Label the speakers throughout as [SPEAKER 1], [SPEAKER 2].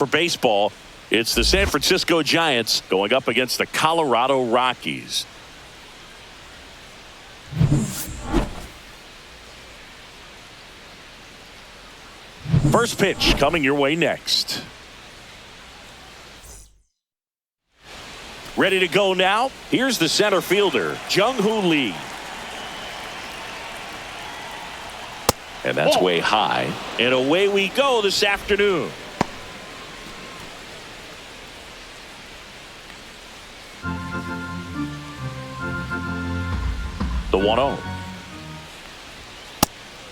[SPEAKER 1] For baseball, it's the San Francisco Giants going up against the Colorado Rockies. First pitch coming your way next. Ready to go now? Here's the center fielder, Jung-Hoo Lee. And that's way high. And away we go this afternoon. The 1-0.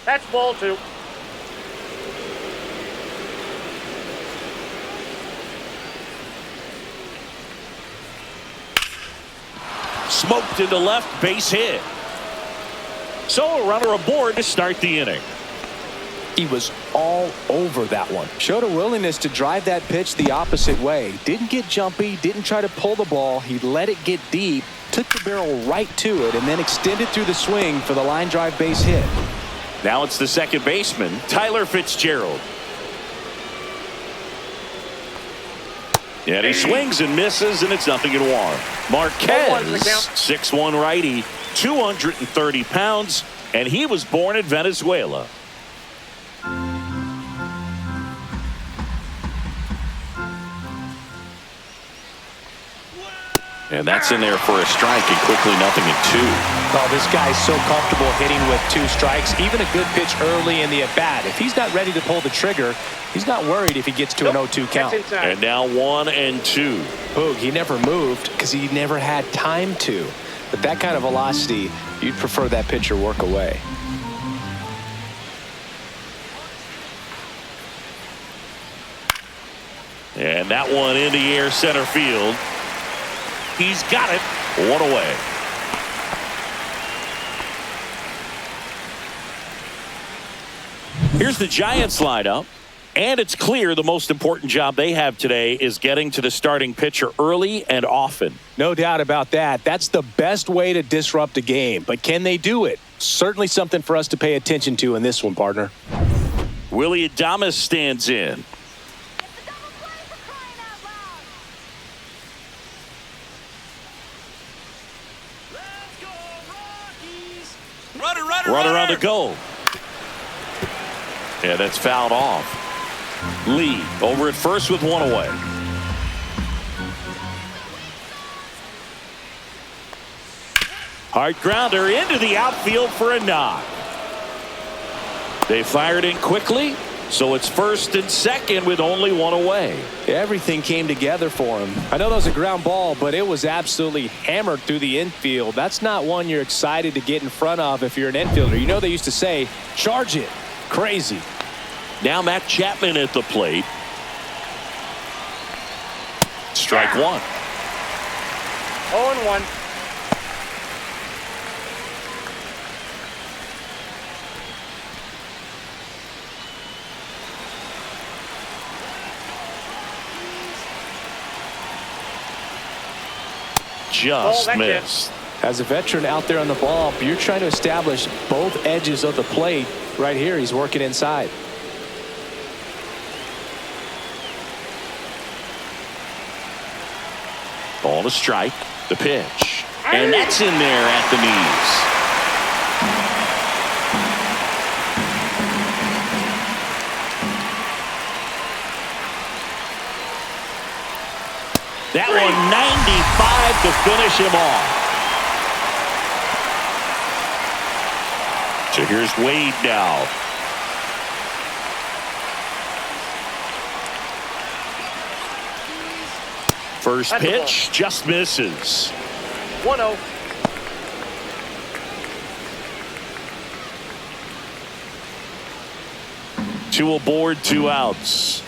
[SPEAKER 2] That's ball 2.
[SPEAKER 1] Smoked into left, base hit. So a runner aboard to start the inning.
[SPEAKER 3] He was all over that one. Showed a willingness to drive that pitch the opposite way. Didn't get jumpy, didn't try to pull the ball. He let it get deep, took the barrel right to it, and then extended through the swing for the line drive base hit.
[SPEAKER 1] Now it's the second baseman, Tyler Fitzgerald. And he swings and misses, and it's 0-1. Marquez, 6'1" righty, 230 pounds, and he was born in Venezuela. And that's in there for a strike, and quickly 0-2.
[SPEAKER 3] Oh, this guy's so comfortable hitting with 2 strikes. Even a good pitch early in the at-bat. If he's not ready to pull the trigger, he's not worried if he gets to an 0-2 count.
[SPEAKER 1] And now 1-2.
[SPEAKER 3] Boog, he never moved because he never had time to. But that kind of velocity, you'd prefer that pitcher work away.
[SPEAKER 1] And that one in the air center field. He's got it. 1 away. Here's the Giants lineup. And it's clear the most important job they have today is getting to the starting pitcher early and often.
[SPEAKER 3] No doubt about that. That's the best way to disrupt a game. But can they do it? Certainly something for us to pay attention to in this one, partner.
[SPEAKER 1] Willie Adames stands in. Runner on the goal. Yeah, that's fouled off. Lee over at first with 1 away. Hard grounder into the outfield for a knock. They fired in quickly, so it's first and second with only 1 away.
[SPEAKER 3] Everything came together for him. I know that was a ground ball, but it was absolutely hammered through the infield. That's not one you're excited to get in front of if you're an infielder. You know they used to say, charge it. Crazy.
[SPEAKER 1] Now Matt Chapman at the plate. Strike 1.
[SPEAKER 2] 0-1.
[SPEAKER 1] Just missed.
[SPEAKER 3] As a veteran out there on the ball, you're trying to establish both edges of the plate. Right here, he's working inside.
[SPEAKER 1] Ball to strike. The pitch. And that's in there at the knees. That one 95 to finish him off. So here's Wade now. First pitch just misses.
[SPEAKER 2] 1-0.
[SPEAKER 1] Two aboard, 2 outs.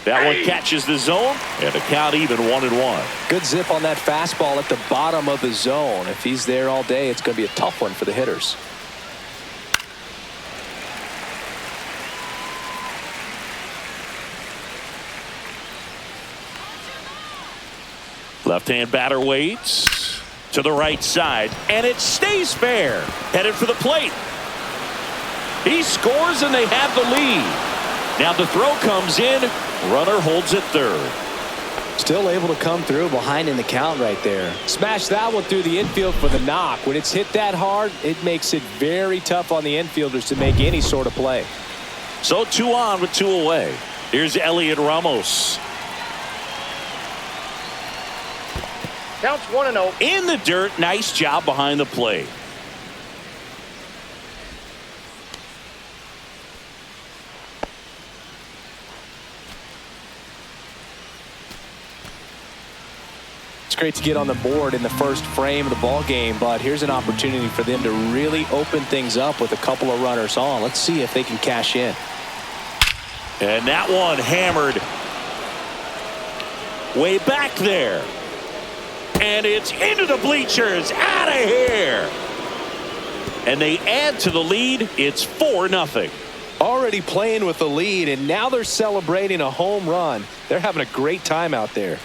[SPEAKER 1] That one catches the zone, and the count even 1-1.
[SPEAKER 3] Good zip on that fastball at the bottom of the zone. If he's there all day, it's going to be a tough one for the hitters.
[SPEAKER 1] Left-hand batter waits to the right side, and it stays fair. Headed for the plate. He scores and they have the lead. Now the throw comes in. Runner holds at third.
[SPEAKER 3] Still able to come through behind in the count right there. Smash that one through the infield for the knock. When it's hit that hard, it makes it very tough on the infielders to make any sort of play.
[SPEAKER 1] So 2 on with 2 away. Here's Elliot Ramos.
[SPEAKER 2] Counts 1-0.
[SPEAKER 1] In the dirt. Nice job behind the plate.
[SPEAKER 3] It's great to get on the board in the first frame of the ball game, but here's an opportunity for them to really open things up with a couple of runners on. Let's see if they can cash in.
[SPEAKER 1] And that one hammered way back there. And it's into the bleachers. Out of here. And they add to the lead. It's 4-0.
[SPEAKER 3] Already playing with the lead, and now they're celebrating a home run. They're having a great time out there.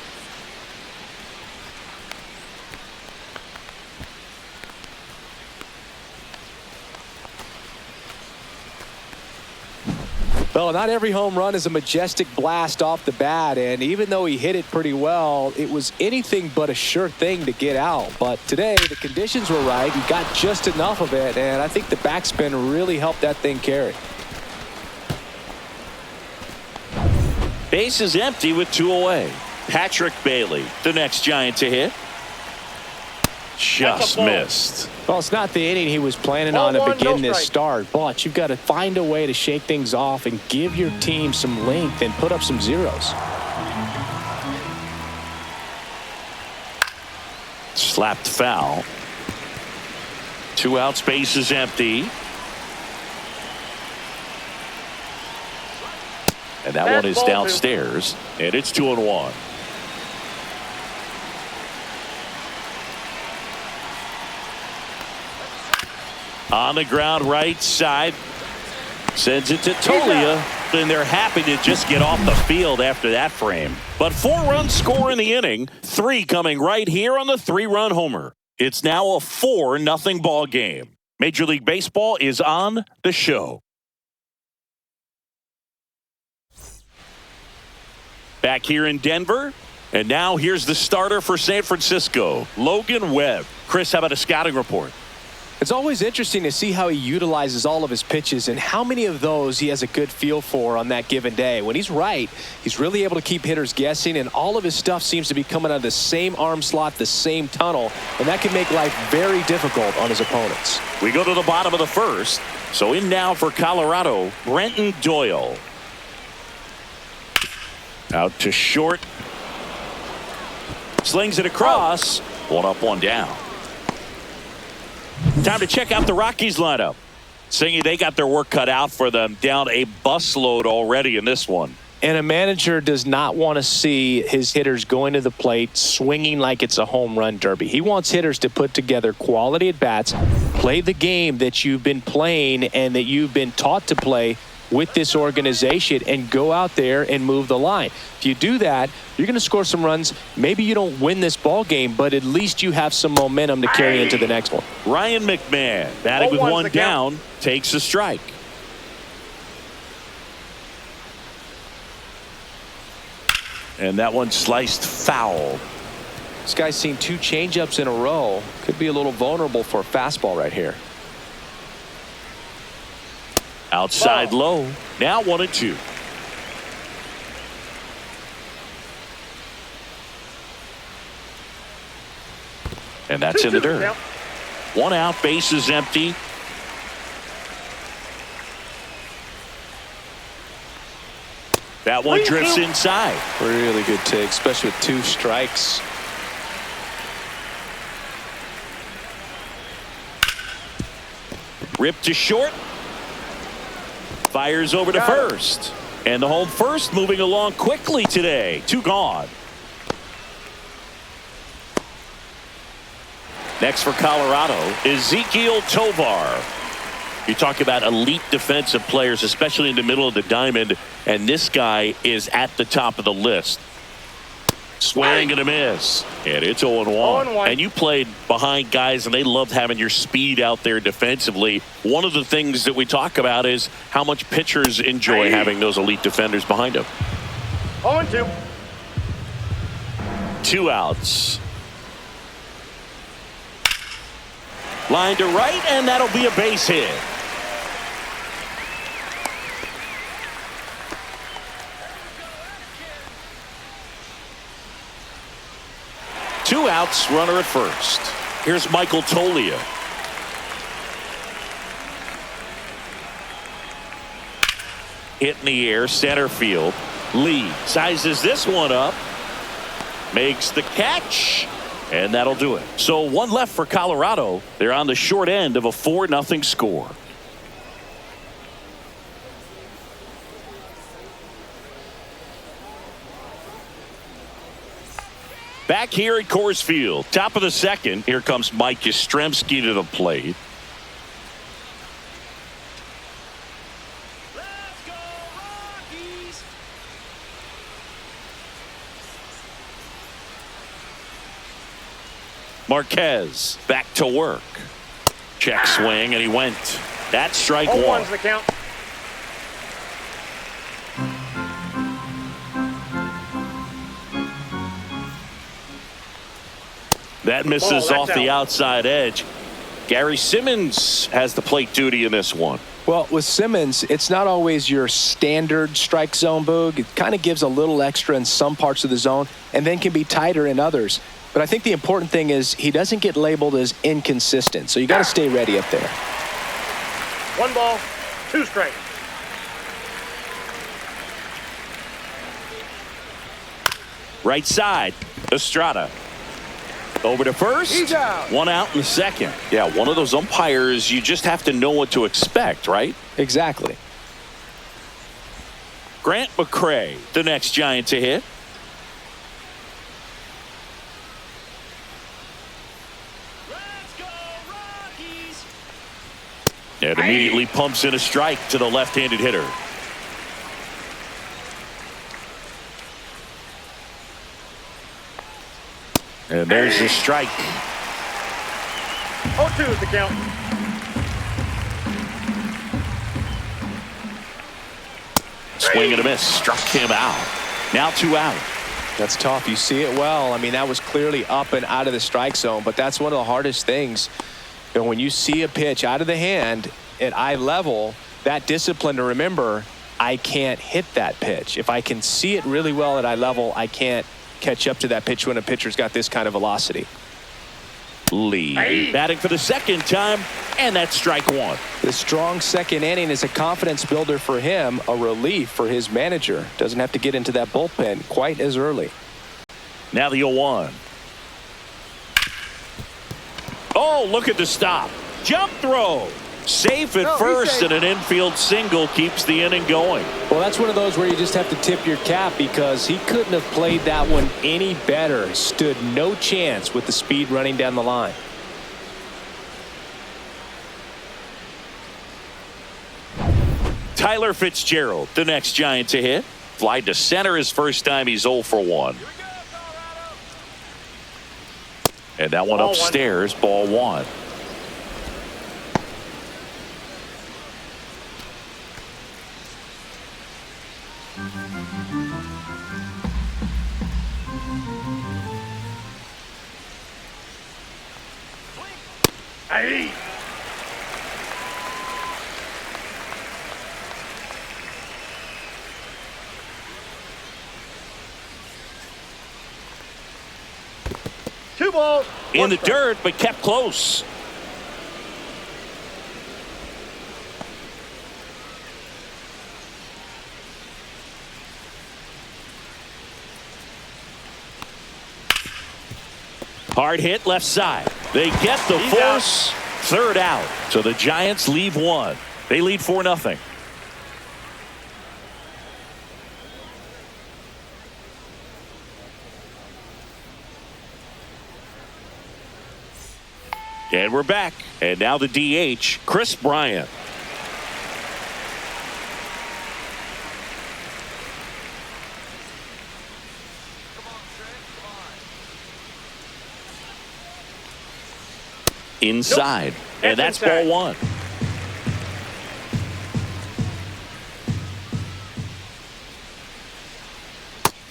[SPEAKER 3] Well, not every home run is a majestic blast off the bat, and even though he hit it pretty well, it was anything but a sure thing to get out. But today, the conditions were right. He got just enough of it, and I think the backspin really helped that thing carry.
[SPEAKER 1] Base is empty with 2 away. Patrick Bailey, the next Giant to hit. Just missed.
[SPEAKER 3] Well, it's not the inning he was planning on to begin this start, but you've got to find a way to shake things off and give your team some length and put up some zeros.
[SPEAKER 1] Slapped foul. 2 outs, base is empty. And that one is downstairs, and it's 2-1. On the ground, right side. Sends it to Tolia. And they're happy to just get off the field after that frame. But 4 runs score in the inning. 3 coming right here on the 3-run homer. It's now a 4-0 ball game. Major League Baseball is on the show. Back here in Denver. And now here's the starter for San Francisco, Logan Webb. Chris, how about a scouting report?
[SPEAKER 3] It's always interesting to see how he utilizes all of his pitches and how many of those he has a good feel for on that given day. When he's right, he's really able to keep hitters guessing, and all of his stuff seems to be coming out of the same arm slot, the same tunnel, and that can make life very difficult on his opponents.
[SPEAKER 1] We go to the bottom of the first. So in now for Colorado, Brenton Doyle. Out to short. Slings it across. 1 up, 1 down. Time to check out the Rockies lineup. Saying they got their work cut out for them. Down a busload already in this one.
[SPEAKER 3] And a manager does not want to see his hitters going to the plate swinging like it's a home run derby. He wants hitters to put together quality at bats, play the game that you've been playing and that you've been taught to play with this organization, and go out there and move the line. If you do that, you're going to score some runs. Maybe you don't win this ball game, but at least you have some momentum to carry into the next one.
[SPEAKER 1] Ryan McMahon, batting with 1 down, takes a strike. And that one sliced foul.
[SPEAKER 3] This guy's seen 2 changeups in a row. Could be a little vulnerable for a fastball right here.
[SPEAKER 1] Outside low. Now 1-2. And that's in the dirt. 1 out, base is empty. That one drifts inside.
[SPEAKER 3] Really good take, especially with 2 strikes.
[SPEAKER 1] Ripped to short. Fires over to first. And the home first moving along quickly today. 2 gone. Next for Colorado, Ezequiel Tovar. You talk about elite defensive players, especially in the middle of the diamond, and this guy is at the top of the list. Swing and a miss. And it's 0-1.
[SPEAKER 2] 0-1.
[SPEAKER 1] And you played behind guys, and they loved having your speed out there defensively. One of the things that we talk about is how much pitchers enjoy having those elite defenders behind them.
[SPEAKER 2] 0-2.
[SPEAKER 1] 2 outs. Line to right, and that'll be a base hit. Two outs, runner at first. Here's Michael Tolia. Hit in the air, center field. Lee sizes this one up. Makes the catch. And that'll do it. So one left for Colorado. They're on the short end of a 4-0 score. Back here at Coors Field, top of the second. Here comes Mike Yastrzemski to the plate.
[SPEAKER 4] Let's go, Rockies!
[SPEAKER 1] Marquez back to work. Check swing, and he went. That's strike 1.
[SPEAKER 2] 0-1's the count.
[SPEAKER 1] That misses
[SPEAKER 2] Ball,
[SPEAKER 1] off
[SPEAKER 2] that's
[SPEAKER 1] the
[SPEAKER 2] out.
[SPEAKER 1] outside edge. Gary Simmons has the plate duty in this one.
[SPEAKER 3] Well, with Simmons, it's not always your standard strike zone, Boog. It kind of gives a little extra in some parts of the zone and then can be tighter in others. But I think the important thing is he doesn't get labeled as inconsistent. So you got to stay ready up there.
[SPEAKER 2] 1 ball, 2 strikes.
[SPEAKER 1] Right side, Estrada. Over to first.
[SPEAKER 2] He's out.
[SPEAKER 1] 1 out in the second. Yeah, one of those umpires, you just have to know what to expect, right?
[SPEAKER 3] Exactly.
[SPEAKER 1] Grant McCray, the next Giant to hit.
[SPEAKER 4] Let's go, Rockies!
[SPEAKER 1] And immediately pumps in a strike to the left-handed hitter. And there's the strike.
[SPEAKER 2] 0-2 is the count.
[SPEAKER 1] Swing and a miss. Struck him out. Now 2 out.
[SPEAKER 3] That's tough. You see it well. I mean, that was clearly up and out of the strike zone, but that's one of the hardest things. You know, when you see a pitch out of the hand at eye level, that discipline to remember, I can't hit that pitch. If I can see it really well at eye level, I can't catch up to that pitch when a pitcher's got this kind of velocity.
[SPEAKER 1] Lee batting for the second time, and that's strike 1.
[SPEAKER 3] The strong second inning is a confidence builder for him, a relief for his manager. Doesn't have to get into that bullpen quite as early.
[SPEAKER 1] Now the 0-1. Oh, look at the stop. Jump throw. Safe at first,
[SPEAKER 2] safe.
[SPEAKER 1] and an infield single keeps the inning going.
[SPEAKER 3] Well, that's one of those where you just have to tip your cap because he couldn't have played that one any better. Stood no chance with the speed running down the line.
[SPEAKER 1] Tyler Fitzgerald, the next Giant to hit. Fly to center his first time. He's 0 for 1. And that one
[SPEAKER 2] Ball
[SPEAKER 1] upstairs, ball 1.
[SPEAKER 2] Hey. Two balls.
[SPEAKER 1] In
[SPEAKER 2] 1
[SPEAKER 1] the
[SPEAKER 2] strike.
[SPEAKER 1] dirt, but kept close. Hard hit left side. They get the
[SPEAKER 2] He's
[SPEAKER 1] force. Third out. So the Giants leave 1. They lead 4-0. And we're back. And now the DH, Chris Bryant. inside. And that's
[SPEAKER 2] inside.
[SPEAKER 1] ball one.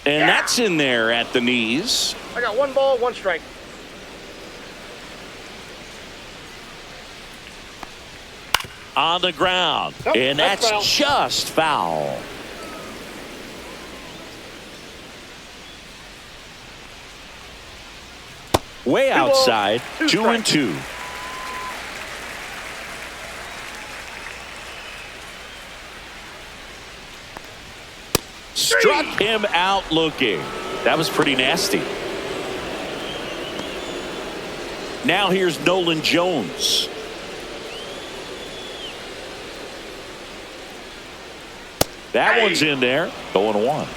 [SPEAKER 1] And that's in there at the knees.
[SPEAKER 2] I got 1 ball, 1 strike.
[SPEAKER 1] On the ground.
[SPEAKER 2] Nope,
[SPEAKER 1] And
[SPEAKER 2] that's
[SPEAKER 1] that's just foul. Way
[SPEAKER 2] balls,
[SPEAKER 1] outside,
[SPEAKER 2] 2
[SPEAKER 1] 2 and
[SPEAKER 2] strikes.
[SPEAKER 1] 2. Struck him out looking. That was pretty nasty. Now here's Nolan Jones. That one's in there. 0-1.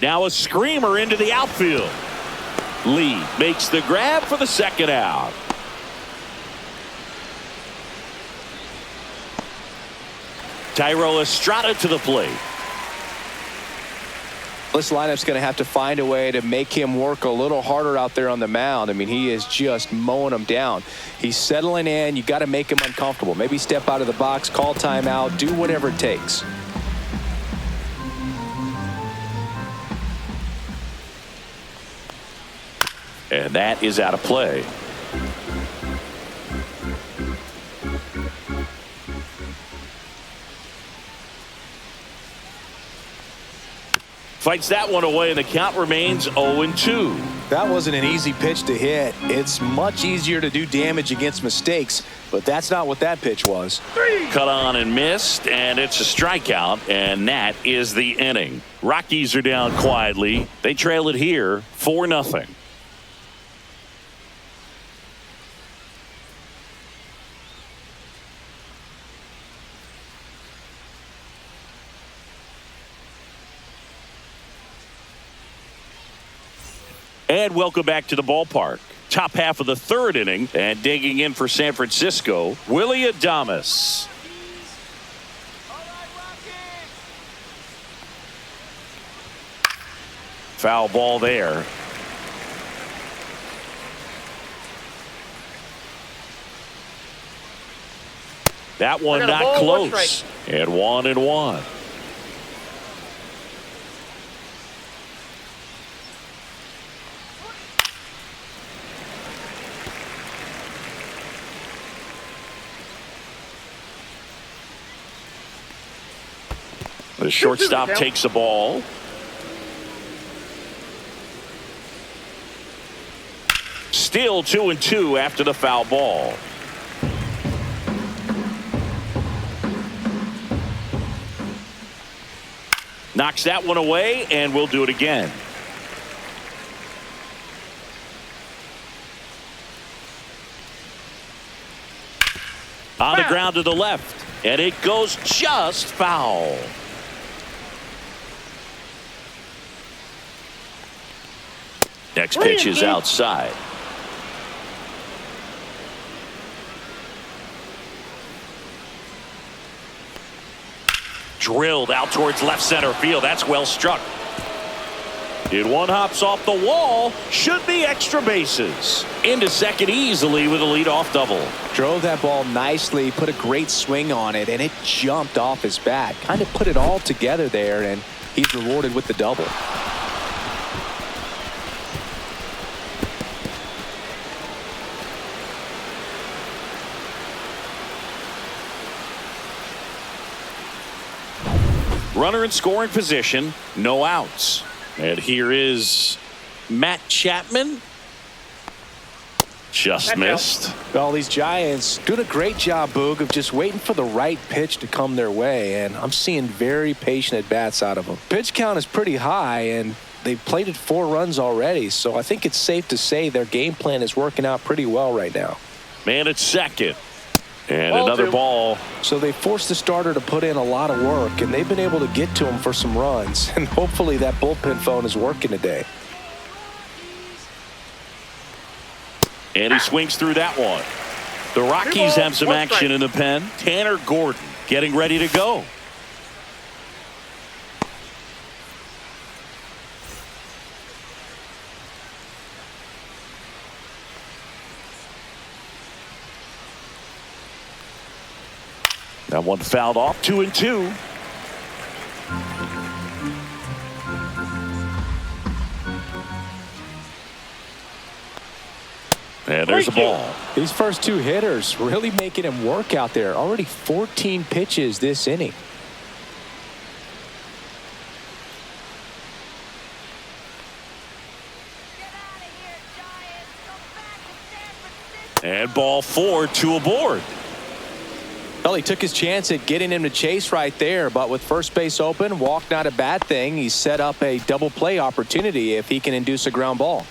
[SPEAKER 1] Now a screamer into the outfield. Lee makes the grab for the second out. Thairo Estrada to the plate.
[SPEAKER 3] This lineup's going to have to find a way to make him work a little harder out there on the mound. I mean, he is just mowing them down. He's settling in. You got to make him uncomfortable. Maybe step out of the box, call timeout, do whatever it takes.
[SPEAKER 1] And that is out of play. Fights that one away, and the count remains 0-2.
[SPEAKER 3] That wasn't an easy pitch to hit. It's much easier to do damage against mistakes, but that's not what that pitch was.
[SPEAKER 1] Cut on and missed, and it's a strikeout, and that is the inning. Rockies are down quietly. They trail it here 4-0. And welcome back to the ballpark. Top half of the third inning, and digging in for San Francisco, Willie Adames. Foul ball there. That one not
[SPEAKER 2] ball, 1
[SPEAKER 1] close.
[SPEAKER 2] strike.
[SPEAKER 1] And 1-1. The shortstop takes the ball. Still 2-2 after the foul ball. Knocks that one away, and we'll do it again. On the ground to the left, and it goes just foul. Next pitch is outside. Drilled out towards left center field. That's well struck. Did one hops off the wall. Should be extra bases. Into second easily with a leadoff double.
[SPEAKER 3] Drove that ball nicely, put a great swing on it, and it jumped off his bat. Kind of put it all together there, and he's rewarded with the double.
[SPEAKER 1] Runner in scoring position, no outs. And here is Matt Chapman. Just missed.
[SPEAKER 3] Well, these Giants doing a great job, Boog, of just waiting for the right pitch to come their way, and I'm seeing very patient at-bats out of them. Pitch count is pretty high, and they've plated 4 runs already, so I think it's safe to say their game plan is working out pretty well right now.
[SPEAKER 1] Man at second. And
[SPEAKER 2] Ball
[SPEAKER 1] another
[SPEAKER 2] 2.
[SPEAKER 1] ball.
[SPEAKER 3] So they forced the starter to put in a lot of work, and they've been able to get to him for some runs, and hopefully that bullpen phone is working today.
[SPEAKER 1] And he swings through that one. The Rockies
[SPEAKER 2] balls,
[SPEAKER 1] have some
[SPEAKER 2] one
[SPEAKER 1] action
[SPEAKER 2] strike.
[SPEAKER 1] in the pen. Tanner Gordon getting ready to go. That one fouled off. 2-2. And there's the ball.
[SPEAKER 3] These first two hitters really making him work out there. Already 14 pitches this inning.
[SPEAKER 1] And ball 4, 2 aboard.
[SPEAKER 3] Well, he took his chance at getting him to chase right there, but with first base open, walk not a bad thing. He set up a double play opportunity if he can induce a ground ball.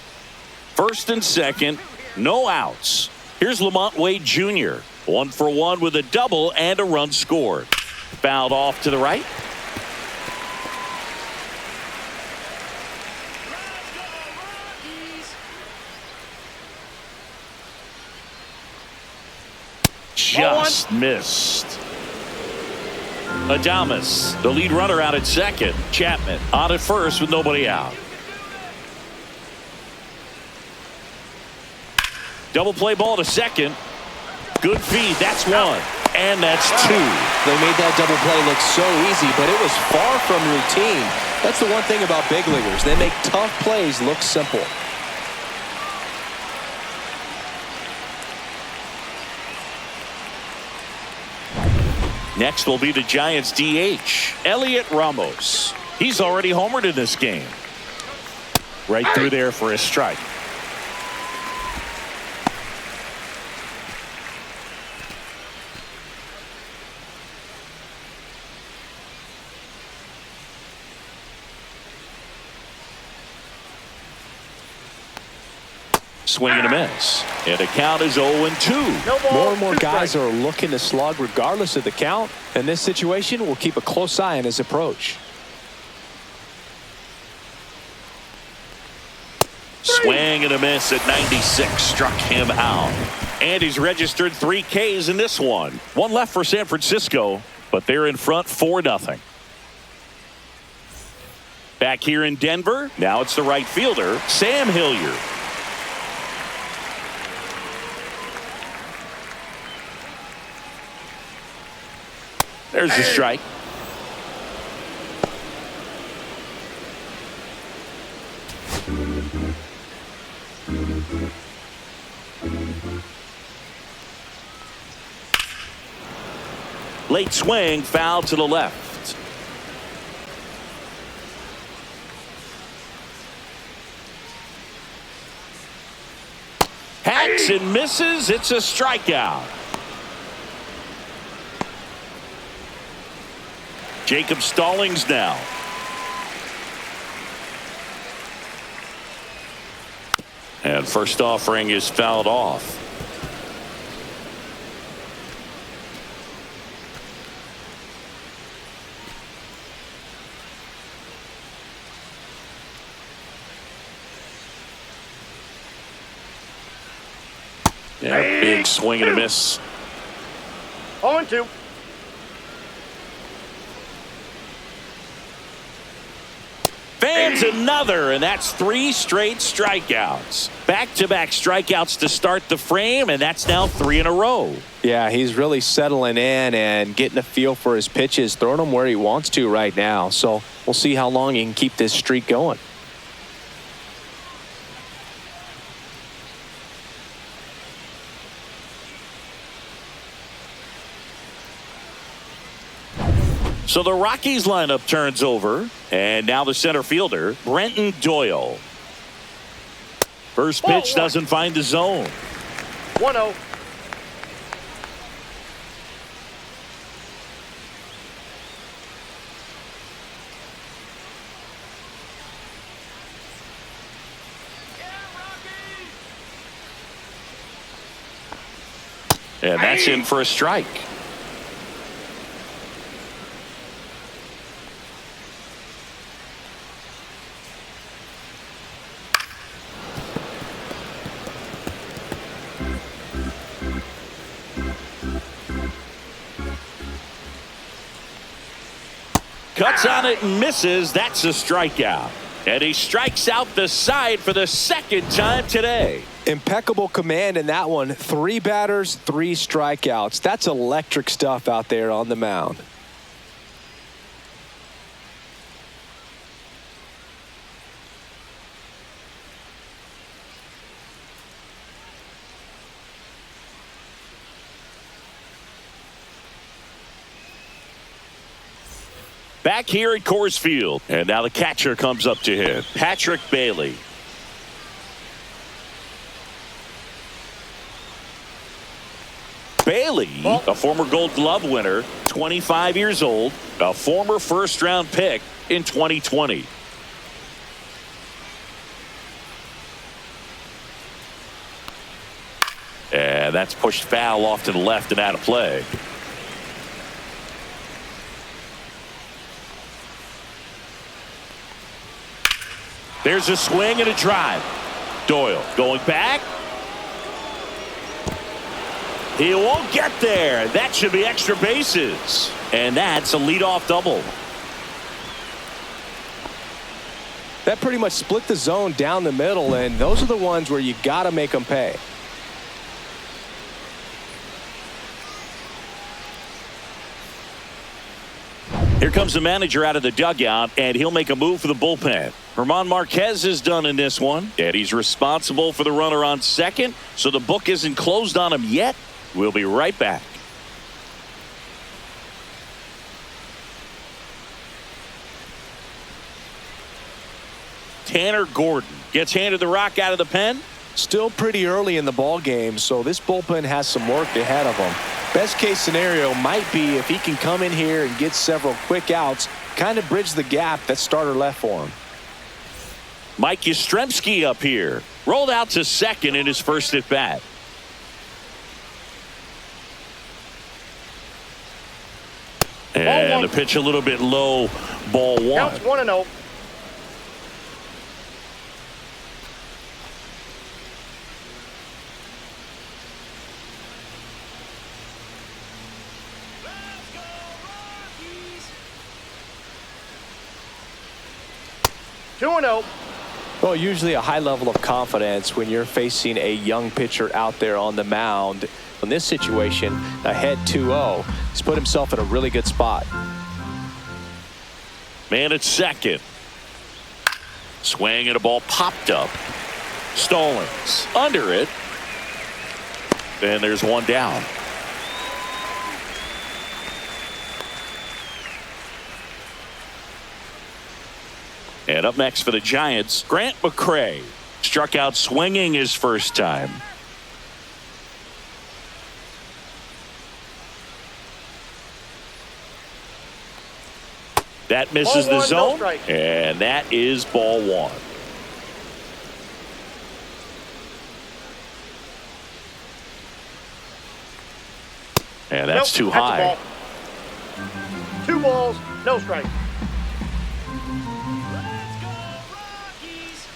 [SPEAKER 1] First and second, no outs. Here's Lamont Wade Jr. 1 for 1 with a double and a run scored. Fouled off to the right. Just missed. Adames, the lead runner, out at second. Chapman on at first with nobody out. Double play ball to second. Good feed. That's one. And that's two.
[SPEAKER 3] They made that double play look so easy, but it was far from routine. That's the one thing about big leaguers. They make tough plays look simple.
[SPEAKER 1] Next will be the Giants DH, Elliot Ramos. He's already homered in this game. Right through there for a strike. Swing and a miss. And the count is 0-2.
[SPEAKER 2] No ball,
[SPEAKER 3] More and more
[SPEAKER 2] two
[SPEAKER 3] guys
[SPEAKER 2] strikes.
[SPEAKER 3] are looking to slug regardless of the count. In this situation, we'll keep a close eye on his approach.
[SPEAKER 1] Swing and a miss at 96. Struck him out. And he's registered 3 Ks in this one. One left for San Francisco, but they're in front 4-0. Back here in Denver, now it's the right fielder, Sam Hilliard. There's the strike. Late swing, foul to the left. Hacks and misses. It's a strikeout. Jacob Stallings now. And first offering is fouled off. Yeah, big swing and a miss.
[SPEAKER 2] 0-2.
[SPEAKER 1] Fans another, and that's 3 straight strikeouts. Back-to-back strikeouts to start the frame, and that's now 3 in a row.
[SPEAKER 3] Yeah, he's really settling in and getting a feel for his pitches, throwing them where he wants to right now. So we'll see how long he can keep this streak going.
[SPEAKER 1] So the Rockies lineup turns over, and now the center fielder, Brenton Doyle. First pitch doesn't find the zone.
[SPEAKER 2] 1-0.
[SPEAKER 1] And that's in for a strike. Cuts on it and misses. That's a strikeout. And he strikes out the side for the second time today.
[SPEAKER 3] Impeccable command in that one. 3 batters, 3 strikeouts. That's electric stuff out there on the mound.
[SPEAKER 1] Back here at Coors Field. And now the catcher comes up to hit. Patrick Bailey. Bailey, a former Gold Glove winner, 25 years old, a former first-round pick in 2020. And that's pushed foul off to the left and out of play. There's a swing and a drive. Doyle going back. He won't get there. That should be extra bases. And that's a leadoff double.
[SPEAKER 3] That pretty much split the zone down the middle, and those are the ones where you got to make them pay.
[SPEAKER 1] Here comes the manager out of the dugout, and he'll make a move for the bullpen. German Marquez is done in this one, and he's responsible for the runner on second, so the book isn't closed on him yet. We'll be right back. Tanner Gordon gets handed the rock out of the pen.
[SPEAKER 3] Still pretty early in the ball game, so this bullpen has some work ahead of them. Best case scenario might be if he can come in here and get several quick outs, kind of bridge the gap that starter left for him.
[SPEAKER 1] Mike Yastrzemski up here. Rolled out to second in his first at bat. And the pitch a little bit low. Ball 1.
[SPEAKER 2] Counts 1-0.
[SPEAKER 4] Let's go, Rockies!
[SPEAKER 2] 2-0.
[SPEAKER 3] Well, usually a high level of confidence when you're facing a young pitcher out there on the mound. In this situation, ahead 2-0, he's put himself in a really good spot.
[SPEAKER 1] Man at second. Swing and a ball popped up. Stallings under it. And there's one down. And up next for the Giants, Grant McCray. Struck out swinging his first time. That misses
[SPEAKER 2] Ball
[SPEAKER 1] the
[SPEAKER 2] 1,
[SPEAKER 1] zone,
[SPEAKER 2] no strike.
[SPEAKER 1] and that is ball 1. And that's too
[SPEAKER 2] That's a
[SPEAKER 1] high.
[SPEAKER 2] ball. 2 balls, no strike.
[SPEAKER 4] Let's go, Rockies!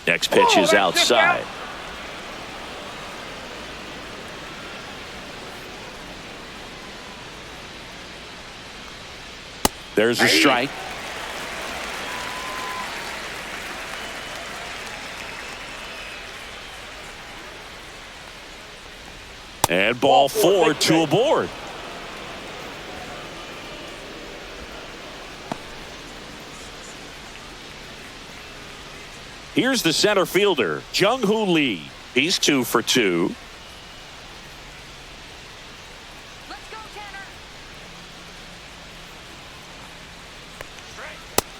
[SPEAKER 1] Next pitch is
[SPEAKER 2] that's
[SPEAKER 1] outside.
[SPEAKER 2] just out.
[SPEAKER 1] There's a strike. And ball 4, 2 aboard. Here's the center fielder, Jung-Hoo Lee. He's 2 for 2.
[SPEAKER 4] Let's go, Tanner!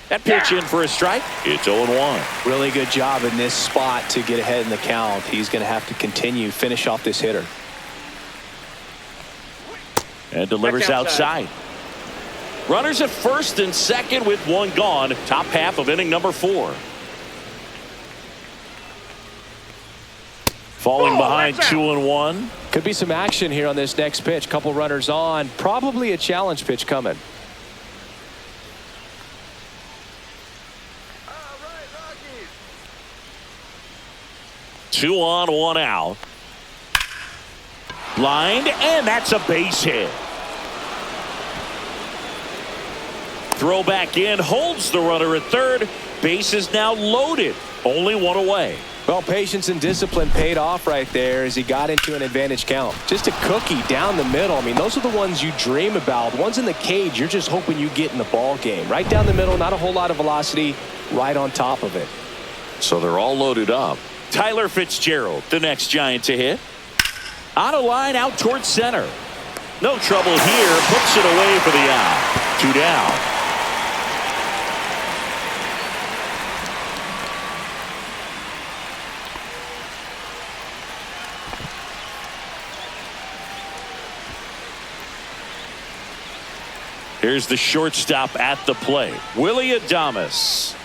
[SPEAKER 1] That pitch in for a strike. It's 0-1.
[SPEAKER 3] Really good job in this spot to get ahead in the count. He's going to have to continue, finish off this hitter.
[SPEAKER 1] And delivers
[SPEAKER 2] Back outside.
[SPEAKER 1] outside. Runners at first and second with 1 gone. Top half of inning number 4. Falling behind
[SPEAKER 2] that's out.
[SPEAKER 1] 2-1.
[SPEAKER 3] Could be some action here on this next pitch. Couple runners on. Probably a challenge pitch coming.
[SPEAKER 2] All right, Rockies.
[SPEAKER 1] 2 on, 1 out. Lined, and that's a base hit. Throw back in, holds the runner at third. Base is now loaded. Only one away.
[SPEAKER 3] Well, patience and discipline paid off right there as he got into an advantage count. Just a cookie down the middle. I mean, those are the ones you dream about. Ones in the cage, you're just hoping you get in the ball game. Right down the middle, not a whole lot of velocity, right on top of it.
[SPEAKER 1] So they're all loaded up. Tyler Fitzgerald, the next Giant to hit. On a line out towards center. No trouble here. Puts it away for the out. 2 down. Here's the shortstop at the plate, Willie Adames.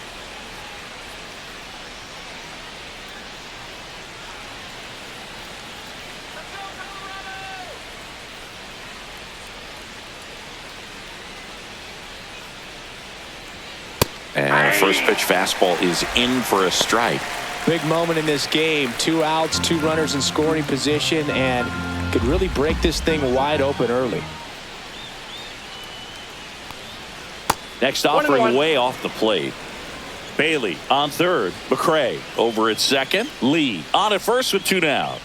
[SPEAKER 1] And first pitch fastball is in for a strike.
[SPEAKER 3] Big moment in this game. 2 outs, 2 runners in scoring position, and could really break this thing wide open early.
[SPEAKER 1] Next offering way off the plate. Bailey on third. McCray over at second. Lee on at first with 2 down.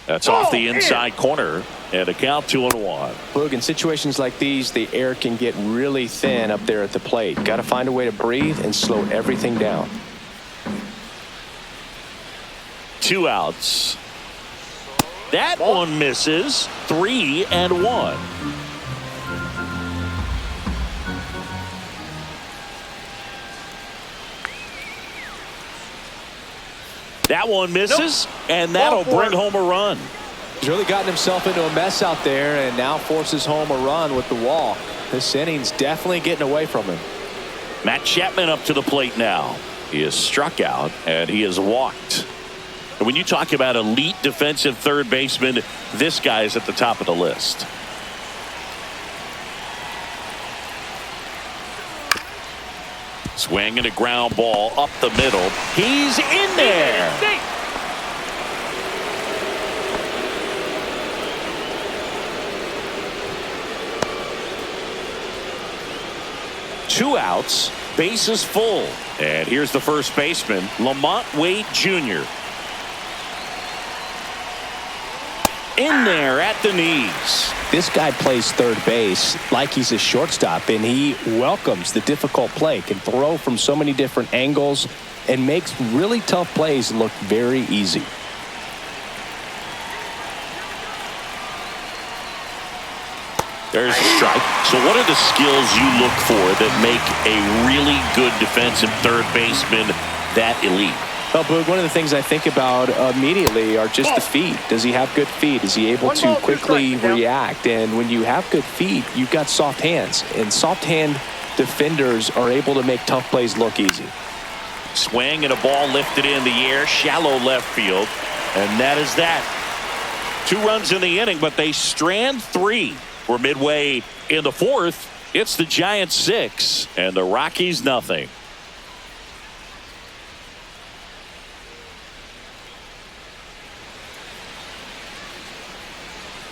[SPEAKER 1] That's off the inside corner. And a count 2-1.
[SPEAKER 3] Boog, in situations like these, the air can get really thin up there at the plate. Got to find a way to breathe and slow everything down.
[SPEAKER 1] 2 outs. That one misses. 3-1. That one misses, and that'll bring home a run.
[SPEAKER 3] He's really gotten himself into a mess out there and now forces home a run with the walk. This inning's definitely getting away from him.
[SPEAKER 1] Matt Chapman up to the plate now. He is struck out and he is walked. And when you talk about elite defensive third baseman, this guy is at the top of the list. Swing and a ground ball up the middle. He's in there. Two outs, bases full. And here's the first baseman, Lamont Wade Jr. In there at the knees.
[SPEAKER 3] This guy plays third base like he's a shortstop, and he welcomes the difficult play, can throw from so many different angles, and makes really tough plays look very easy.
[SPEAKER 1] There's a strike. So what are the skills you look for that make a really good defensive third baseman that elite?
[SPEAKER 3] Well, Boog, one of the things I think about immediately are just the feet. Does he have good feet? Is he able to quickly react? And when you have good feet, you've got soft hands. And soft hand defenders are able to make tough plays look easy.
[SPEAKER 1] Swing and a ball lifted in the air, shallow left field. And that is that. 2 runs in the inning, but they strand 3. We're midway in the 4th. It's the Giants 6 and the Rockies nothing.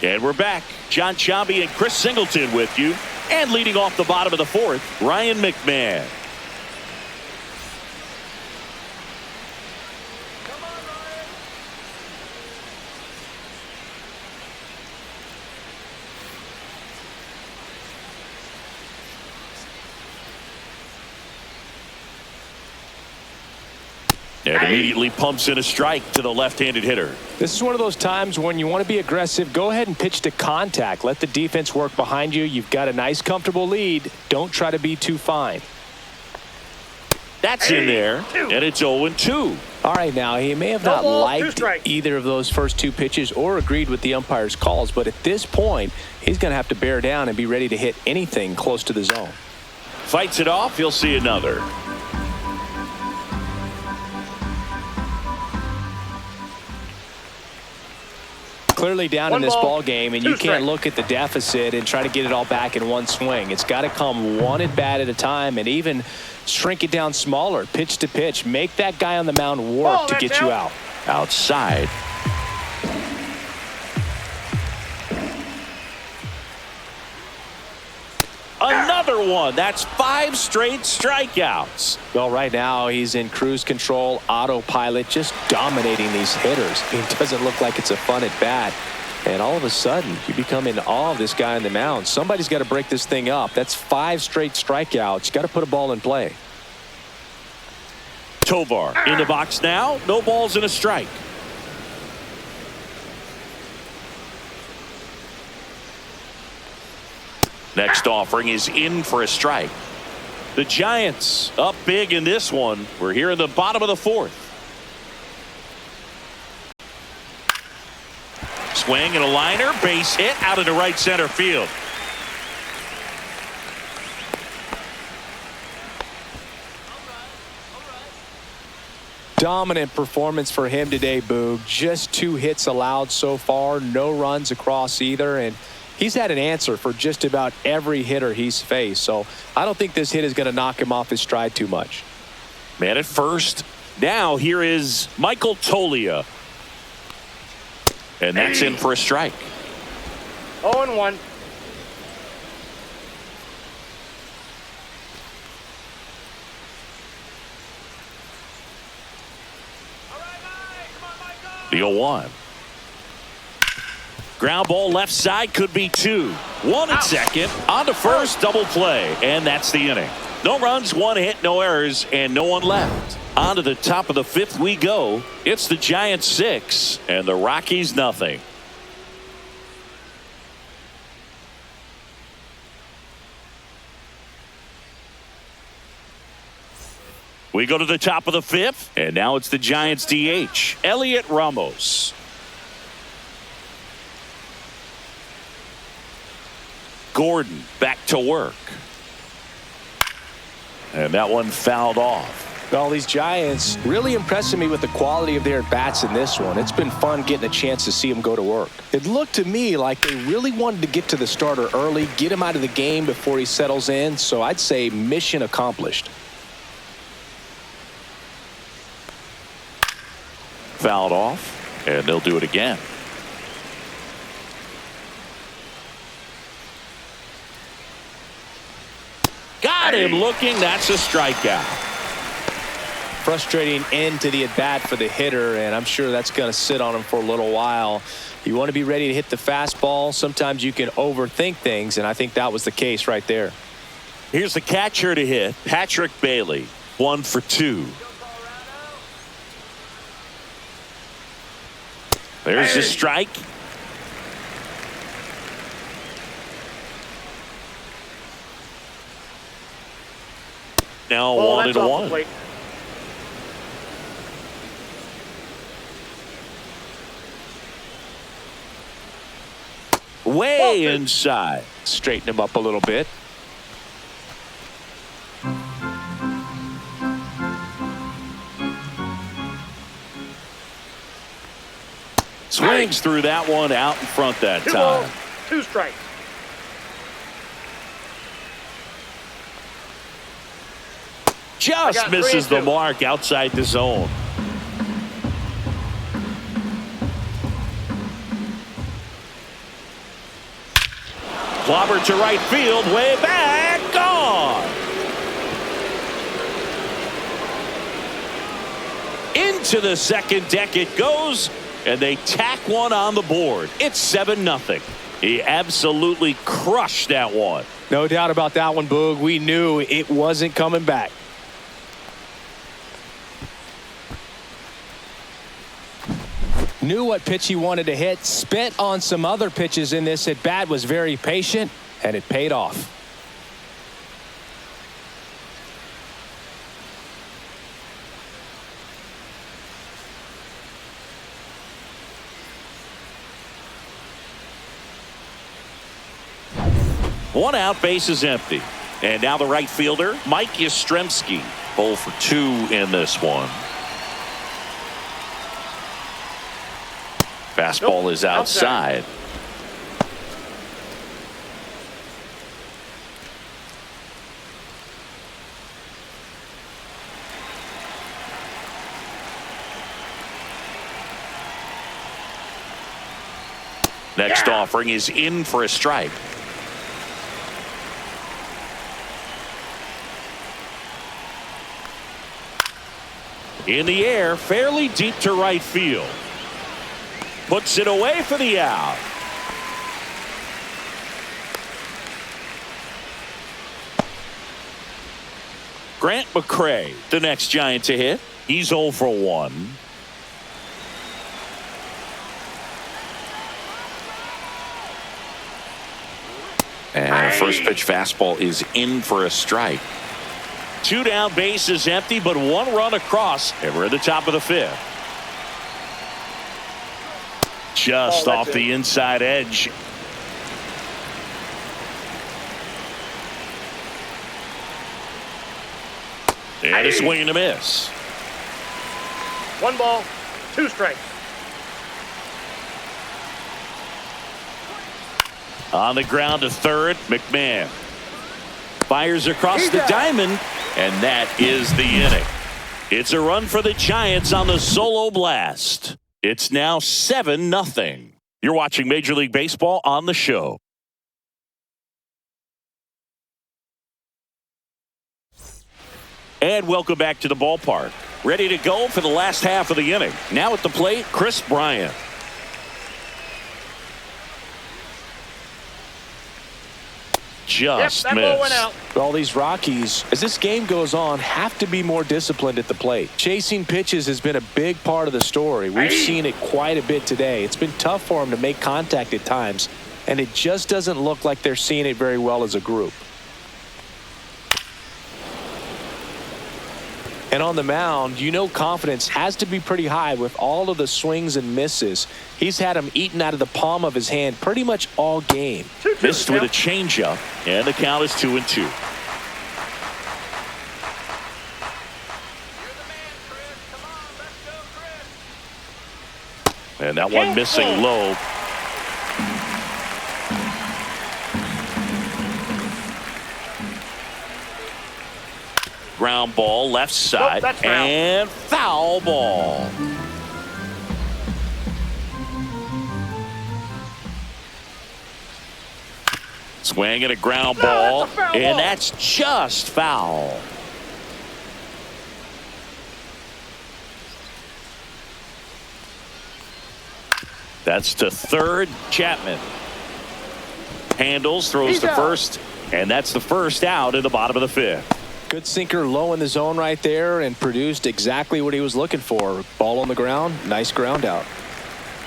[SPEAKER 1] And we're back. John Chambi and Chris Singleton with you. And leading off the bottom of the 4th, Ryan McMahon. And immediately pumps in a strike to the left-handed hitter.
[SPEAKER 3] This is one of those times when you want to be aggressive. Go ahead and pitch to contact. Let the defense work behind you. You've got a nice, comfortable lead. Don't try to be too fine.
[SPEAKER 1] That's in there, and it's 0-2.
[SPEAKER 3] All right, now, he may have not liked either of those first 2 pitches or agreed with the umpire's calls, but at this point, he's going to have to bear down and be ready to hit anything close to the zone.
[SPEAKER 1] Fights it off. He'll see another.
[SPEAKER 3] Clearly down in this ball game, and you can't look at the deficit and try to get it all back in one swing. It's got to come one at bat at a time, and even shrink it down smaller, pitch to pitch. Make that guy on the mound work to get you out.
[SPEAKER 1] Outside. another one. That's 5 straight strikeouts.
[SPEAKER 3] Well, right now he's in cruise control, autopilot, just dominating these hitters. It doesn't look like it's a fun at bat. And all of a sudden, you become in awe of this guy on the mound. Somebody's got to break this thing up. That's 5 straight strikeouts. You got to put a ball in play.
[SPEAKER 1] Tovar in the box now. No balls and a strike. Next offering is in for a strike. The Giants up big in this one. We're here in the bottom of the 4th. Swing and a liner, base hit out into right center field.
[SPEAKER 3] Dominant performance for him today, Boog. Just 2 hits allowed so far, no runs across either, and he's had an answer for just about every hitter he's faced. So I don't think this hit is going to knock him off his stride too much.
[SPEAKER 1] Man at first. Now here is Michael Toglia. And that's in for a strike.
[SPEAKER 2] 0-1.
[SPEAKER 1] The 0-1. Ground ball left side, could be 2. 1 at second. On to first, double play. And that's the inning. No runs, 1 hit, no errors, and no one left. On to the top of the 5th we go. It's the Giants 6 and the Rockies nothing. We go to the top of the 5th, and now it's the Giants DH, Elliot Ramos. Gordon back to work. And that one fouled off.
[SPEAKER 3] Well, these Giants really impressing me with the quality of their at-bats in this one. It's been fun getting a chance to see them go to work. It looked to me like they really wanted to get to the starter early, get him out of the game before he settles in. So I'd say mission accomplished.
[SPEAKER 1] Fouled off, and they'll do it again. Got him looking. That's a strikeout.
[SPEAKER 3] Frustrating end to the at-bat for the hitter, and I'm sure that's going to sit on him for a little while. You want to be ready to hit the fastball. Sometimes you can overthink things, and I think that was the case right there.
[SPEAKER 1] Here's the catcher to hit, Patrick Bailey. 1 for 2. There's the strike. Now 1-1. Way inside.
[SPEAKER 3] Straighten him up a little bit.
[SPEAKER 1] Swings through that one out in front that
[SPEAKER 2] 2
[SPEAKER 1] time.
[SPEAKER 2] balls, 2 strikes.
[SPEAKER 1] Just misses the mark outside the zone. Clobber to right field, way back, gone. Into the second deck it goes, and they tack one on the board. It's 7-0. He absolutely crushed that one.
[SPEAKER 3] No doubt about that one, Boog. We knew it wasn't coming back. Knew what pitch he wanted to hit, spent on some other pitches in this at bat, was very patient, and it paid off.
[SPEAKER 1] One out, base is empty. And now the right fielder, Mike Yastrzemski. 0 for 2 in this one. Fastball is outside. Next offering is in for a strike. In the air, fairly deep to right field. Puts it away for the out. Grant McCray, the next Giant to hit. He's 0 for 1. And first pitch fastball is in for a strike. 2 down, base is empty, but 1 run across. And we're at the top of the 5th. Just off the inside edge. And a swing and a miss.
[SPEAKER 2] 1 ball, 2 strikes.
[SPEAKER 1] On the ground to third, McMahon fires across the diamond, and that is the inning. It's a run for the Giants on the solo blast. It's now 7-0. You're watching Major League Baseball on the show. And welcome back to the ballpark. Ready to go for the last half of the inning. Now at the plate, Chris Bryant. Just
[SPEAKER 2] that ball went
[SPEAKER 1] missed.
[SPEAKER 2] out.
[SPEAKER 3] All these Rockies, as this game goes on, have to be more disciplined at the plate. Chasing pitches has been a big part of the story. We've seen it quite a bit today. It's been tough for them to make contact at times, and it just doesn't look like they're seeing it very well as a group. And on the mound, you know confidence has to be pretty high with all of the swings and misses. He's had them eaten out of the palm of his hand pretty much all game.
[SPEAKER 1] Missed with a changeup, and the count is 2-2. And that one missing low. Ground ball left side,
[SPEAKER 2] that's foul.
[SPEAKER 1] and foul ball. Swing and a ground ball,
[SPEAKER 2] that's a foul
[SPEAKER 1] and
[SPEAKER 2] ball.
[SPEAKER 1] that's just foul. That's to third, Chapman. Handles, throws to first, and that's the first out in the bottom of the 5th.
[SPEAKER 3] Good sinker low in the zone right there and produced exactly what he was looking for. Ball on the ground, nice ground out.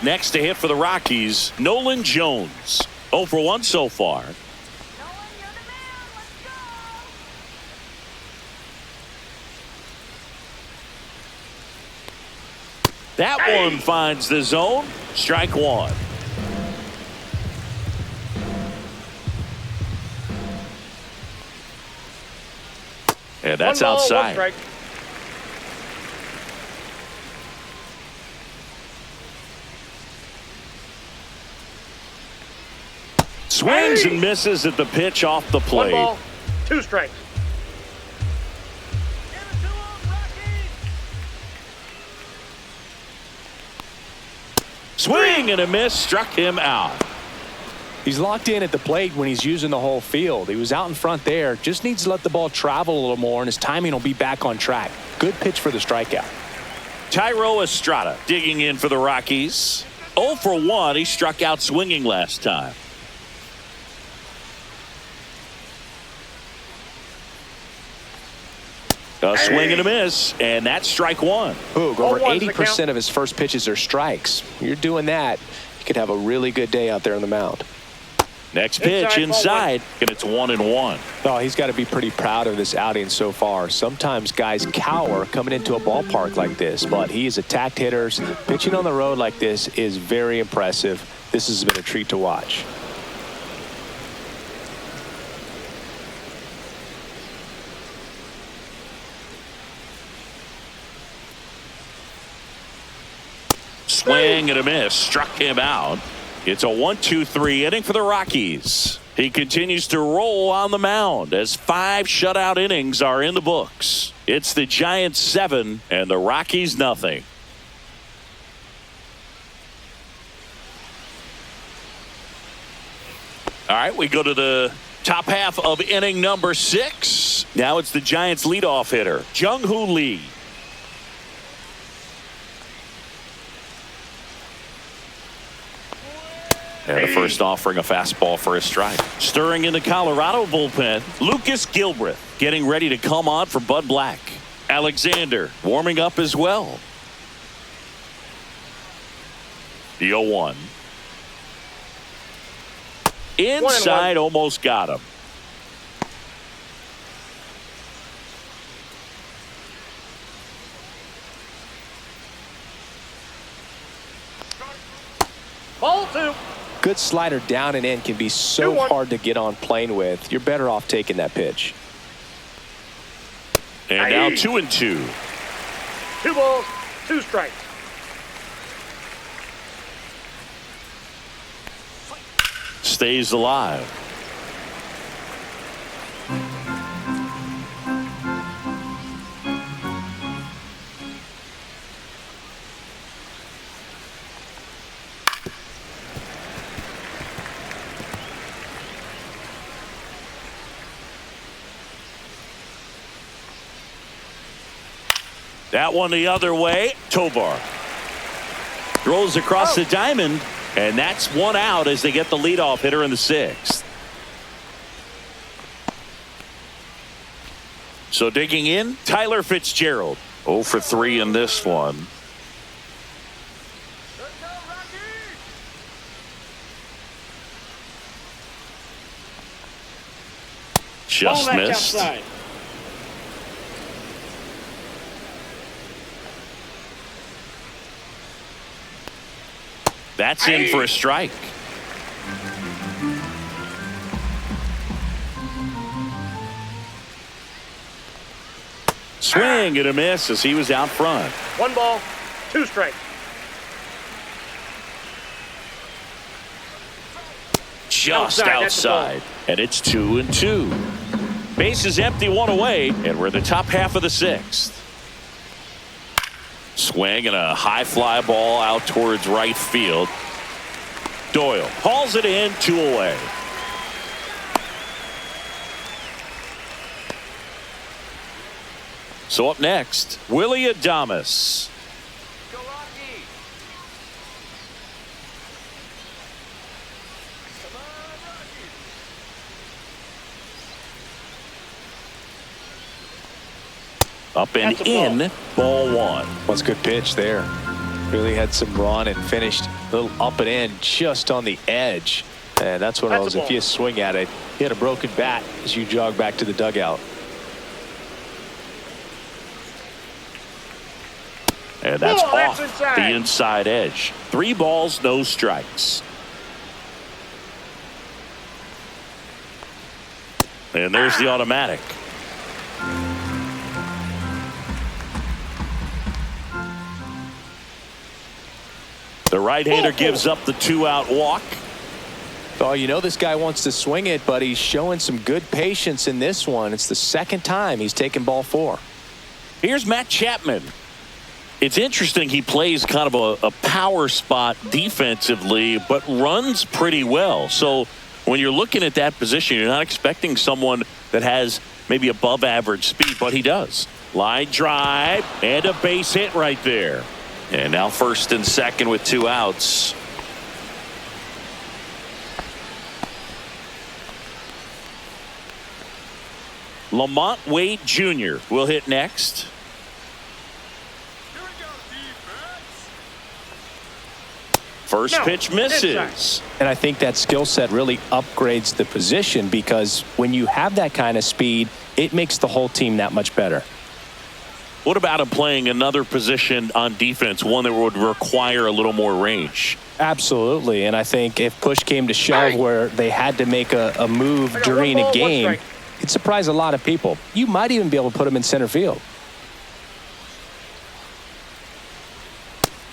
[SPEAKER 1] Next to hit for the Rockies, Nolan Jones. 0 for 1 so far.
[SPEAKER 4] Nolan, you're the man. Let's go.
[SPEAKER 1] That one finds the zone. Strike 1. And that's
[SPEAKER 2] 1 ball, 1
[SPEAKER 1] outside.
[SPEAKER 2] strike.
[SPEAKER 1] Swings and misses at the pitch off the
[SPEAKER 2] 1
[SPEAKER 1] plate.
[SPEAKER 2] ball, 2 strikes.
[SPEAKER 4] Give it to 'em, Rockies.
[SPEAKER 1] Swing and a miss, struck him out.
[SPEAKER 3] He's locked in at the plate when he's using the whole field. He was out in front there. Just needs to let the ball travel a little more, and his timing will be back on track. Good pitch for the strikeout.
[SPEAKER 1] Tyro Estrada digging in for the Rockies. 0 for 1. He struck out swinging last time. A swing and a miss, and that's strike 1.
[SPEAKER 3] Boog, over
[SPEAKER 2] 0-1's the
[SPEAKER 3] 80%
[SPEAKER 2] count.
[SPEAKER 3] of his first pitches are strikes. You're doing that, you could have a really good day out there on the mound.
[SPEAKER 1] Next pitch inside, and it's 1-1.
[SPEAKER 3] Oh, he's got to be pretty proud of this outing so far. Sometimes guys cower coming into a ballpark like this, but he's attacked hitters. Pitching on the road like this is very impressive. This has been a treat to watch.
[SPEAKER 1] Swing and a miss, struck him out. It's a 1-2-3 inning for the Rockies. He continues to roll on the mound as 5 shutout innings are in the books. It's the Giants 7 and the Rockies nothing. All right, we go to the top half of inning number 6. Now it's the Giants leadoff hitter, Jung-Hoo Lee. And the first offering a fastball for a strike. Stirring in the Colorado bullpen, Lucas Gilbreth getting ready to come on for Bud Black. Alexander warming up as well. The 0-1. Inside, almost got him.
[SPEAKER 2] Ball 2.
[SPEAKER 3] Good slider down and in can be so
[SPEAKER 2] 2-1.
[SPEAKER 3] hard to get on plane with. You're better off taking that pitch.
[SPEAKER 1] And now 2-2.
[SPEAKER 2] 2 balls, 2 strikes.
[SPEAKER 1] Stays alive. That one the other way. Tovar throws across the diamond, and that's one out as they get the leadoff hitter in the 6th. So digging in, Tyler Fitzgerald. 0 for 3 in this one.
[SPEAKER 4] Let's go, Rockies!
[SPEAKER 1] Just
[SPEAKER 2] Ball back
[SPEAKER 1] missed.
[SPEAKER 2] outside.
[SPEAKER 1] That's in for a strike. Swing and a miss as he was out front.
[SPEAKER 2] 1 ball, 2 strikes.
[SPEAKER 1] Just
[SPEAKER 2] Outside, that's the ball.
[SPEAKER 1] outside. And it's 2-2. Base is empty, 1 away, and we're in the top half of the 6th. Swing and a high fly ball out towards right field. Doyle hauls it in, 2 away. So up next, Willie Adames.
[SPEAKER 4] Go Rockies! Come on, Rockies!
[SPEAKER 1] Up and
[SPEAKER 2] That's a
[SPEAKER 1] in, ball 1.
[SPEAKER 3] That's a good pitch there. Really had some run and finished a little up and in just on the edge. And that's one of
[SPEAKER 2] That's
[SPEAKER 3] those,
[SPEAKER 2] a
[SPEAKER 3] if
[SPEAKER 2] ball.
[SPEAKER 3] you swing at it, you had a broken bat as you jog back to the dugout.
[SPEAKER 1] And that's
[SPEAKER 2] Oh, that's
[SPEAKER 1] off
[SPEAKER 2] inside.
[SPEAKER 1] the inside edge. 3 balls, no strikes. And there's the automatic. The right-hander gives up the 2-out walk.
[SPEAKER 3] Oh, you know this guy wants to swing it, but he's showing some good patience in this one. It's the second time he's taken ball 4.
[SPEAKER 1] Here's Matt Chapman. It's interesting, he plays kind of a power spot defensively, but runs pretty well. So when you're looking at that position, you're not expecting someone that has maybe above average speed, but he does. Line drive and a base hit right there. And now first and second with 2 outs. Lamont Wade Jr. will hit next.
[SPEAKER 4] Here we go, defense!
[SPEAKER 1] First
[SPEAKER 2] No,
[SPEAKER 1] pitch misses.
[SPEAKER 3] And I think that skill set really upgrades the position, because when you have that kind of speed, it makes the whole team that much better.
[SPEAKER 1] What about him playing another position on defense, one that would require a little more range?
[SPEAKER 3] Absolutely. And I think if push came to shove where they had to make a move
[SPEAKER 2] I got
[SPEAKER 3] during
[SPEAKER 2] 1
[SPEAKER 3] a
[SPEAKER 2] ball, 1
[SPEAKER 3] game,
[SPEAKER 2] strike.
[SPEAKER 3] it'd surprise a lot of people. You might even be able to put him in center field.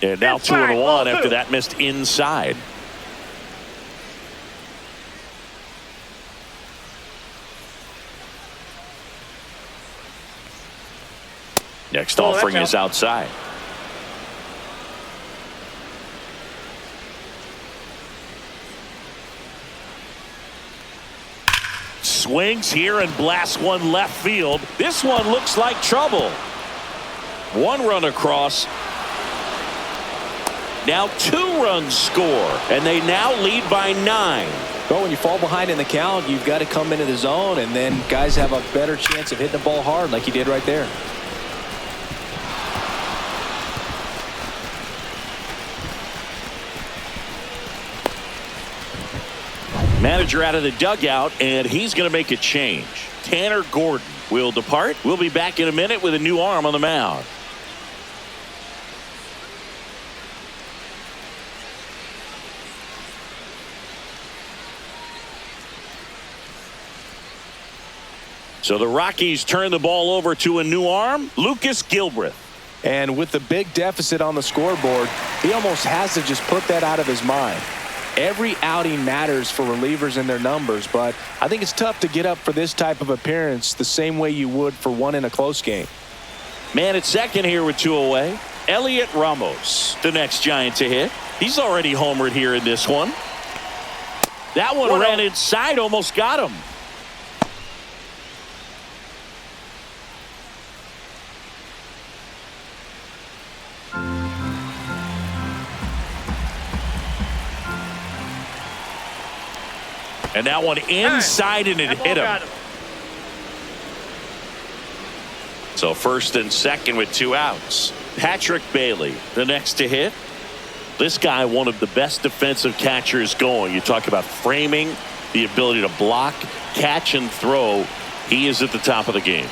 [SPEAKER 1] And now
[SPEAKER 2] Inside,
[SPEAKER 1] 2-1
[SPEAKER 2] ball
[SPEAKER 1] after
[SPEAKER 2] 2.
[SPEAKER 1] that missed inside. Next
[SPEAKER 2] Oh, that's
[SPEAKER 1] offering
[SPEAKER 2] out.
[SPEAKER 1] is outside. Swings here and blasts one left field. This one looks like trouble. 1 run across. Now 2 runs score, and they now lead by 9.
[SPEAKER 3] Well, when you fall behind in the count, you've got to come into the zone, and then guys have a better chance of hitting the ball hard like he did right there.
[SPEAKER 1] Manager out of the dugout, and he's going to make a change. Tanner Gordon will depart. We'll be back in a minute with a new arm on the mound. So the Rockies turn the ball over to a new arm, Lucas Gilbreth.
[SPEAKER 3] And with the big deficit on the scoreboard, he almost has to just put that out of his mind. Every outing matters for relievers and their numbers, but I think it's tough to get up for this type of appearance the same way you would for one in a close game.
[SPEAKER 1] Man at second here with 2 away. Elliot Ramos, the next Giant to hit. He's already homered here in this one. That one ran inside, almost got him. And that one inside, and it hit him. So first and second with 2 outs. Patrick Bailey, the next to hit. This guy, one of the best defensive catchers going. You talk about framing, the ability to block, catch, and throw. He is at the top of the game.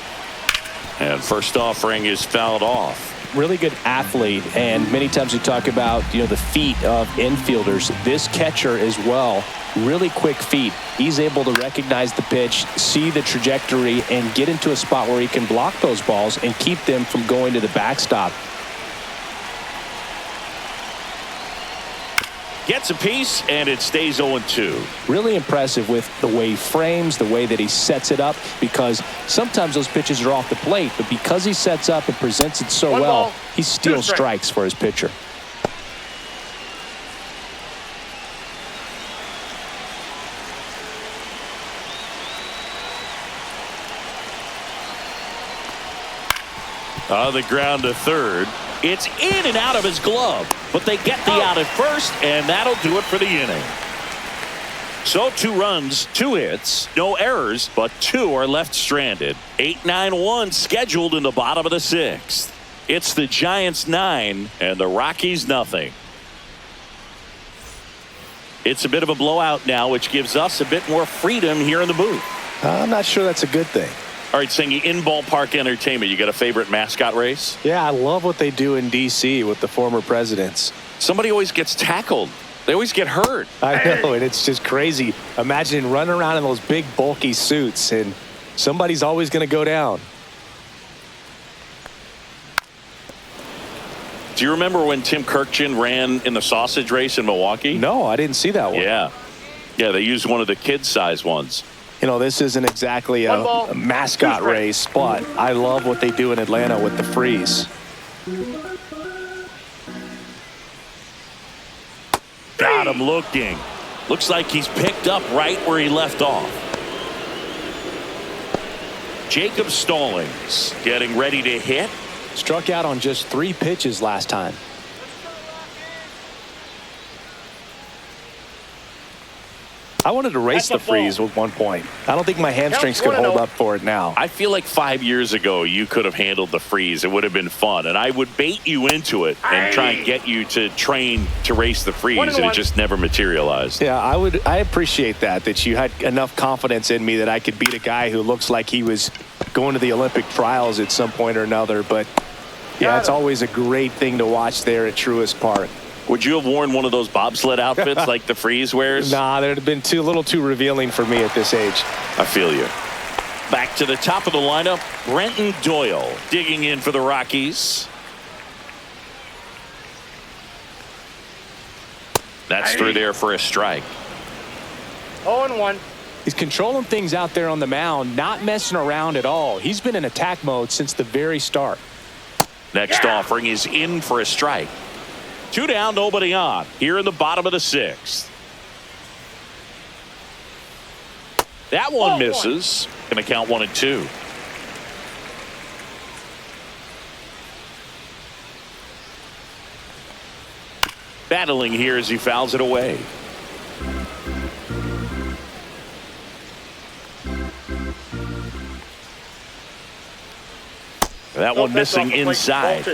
[SPEAKER 1] And first offering is fouled off.
[SPEAKER 3] Really good athlete, and many times we talk about the feet of infielders. This catcher as well, really quick feet. He's able to recognize the pitch, see the trajectory, and get into a spot where he can block those balls and keep them from going to the backstop.
[SPEAKER 1] Gets a piece, and it stays 0-2.
[SPEAKER 3] Really impressive with the way he frames, the way that he sets it up, because sometimes those pitches are off the plate, but because he sets up and presents it so well, he steals strikes for his pitcher.
[SPEAKER 1] On the ground to third. It's in and out of his glove, but they get the out at first, and that'll do it for the inning. So 2 runs, 2 hits, no errors, but 2 are left stranded. 8-9-1 scheduled in the bottom of the 6th. It's the Giants 9 and the Rockies nothing. It's a bit of a blowout now, which gives us a bit more freedom here in the booth.
[SPEAKER 3] I'm not sure that's a good thing.
[SPEAKER 1] All right, saying in ballpark entertainment, you got a favorite mascot race?
[SPEAKER 3] Yeah, I love what they do in D.C. with the former presidents.
[SPEAKER 1] Somebody always gets tackled. They always get hurt.
[SPEAKER 3] I know, and it's just crazy. Imagine running around in those big, bulky suits, and somebody's always going to go down.
[SPEAKER 1] Do you remember when Tim Kirkjian ran in the sausage race in Milwaukee?
[SPEAKER 3] No, I didn't see that one.
[SPEAKER 1] Yeah, they used one of the kid-size ones.
[SPEAKER 3] This isn't exactly a mascot race, but I love what they do in Atlanta with the freeze.
[SPEAKER 1] Got him looking. Looks like he's picked up right where he left off. Jacob Stallings getting ready to hit.
[SPEAKER 3] Struck out on just 3 pitches last time. I wanted to race the freeze at one point. I don't think my hamstrings could hold up for it now.
[SPEAKER 1] I feel like 5 years ago you could have handled the freeze. It would have been fun, and I would bait you into it and try and get you to train to race the freeze, and it just never materialized.
[SPEAKER 3] Yeah, I appreciate that you had enough confidence in me that I could beat a guy who looks like he was going to the Olympic trials at some point or another. But yeah, it's always a great thing to watch there at Truist Park.
[SPEAKER 1] Would you have worn one of those bobsled outfits like the freeze wears?
[SPEAKER 3] Nah, that would have been a little too revealing for me at this age.
[SPEAKER 1] I feel you. Back to the top of the lineup, Brenton Doyle digging in for the Rockies. That's through there for a strike.
[SPEAKER 2] 0-1.
[SPEAKER 3] He's controlling things out there on the mound, not messing around at all. He's been in attack mode since the very start.
[SPEAKER 1] Next offering is in for a strike. 2 down, nobody on. Here in the bottom of the 6th. That one misses. Going to count 1-2. Battling here as he fouls it away. That one missing inside.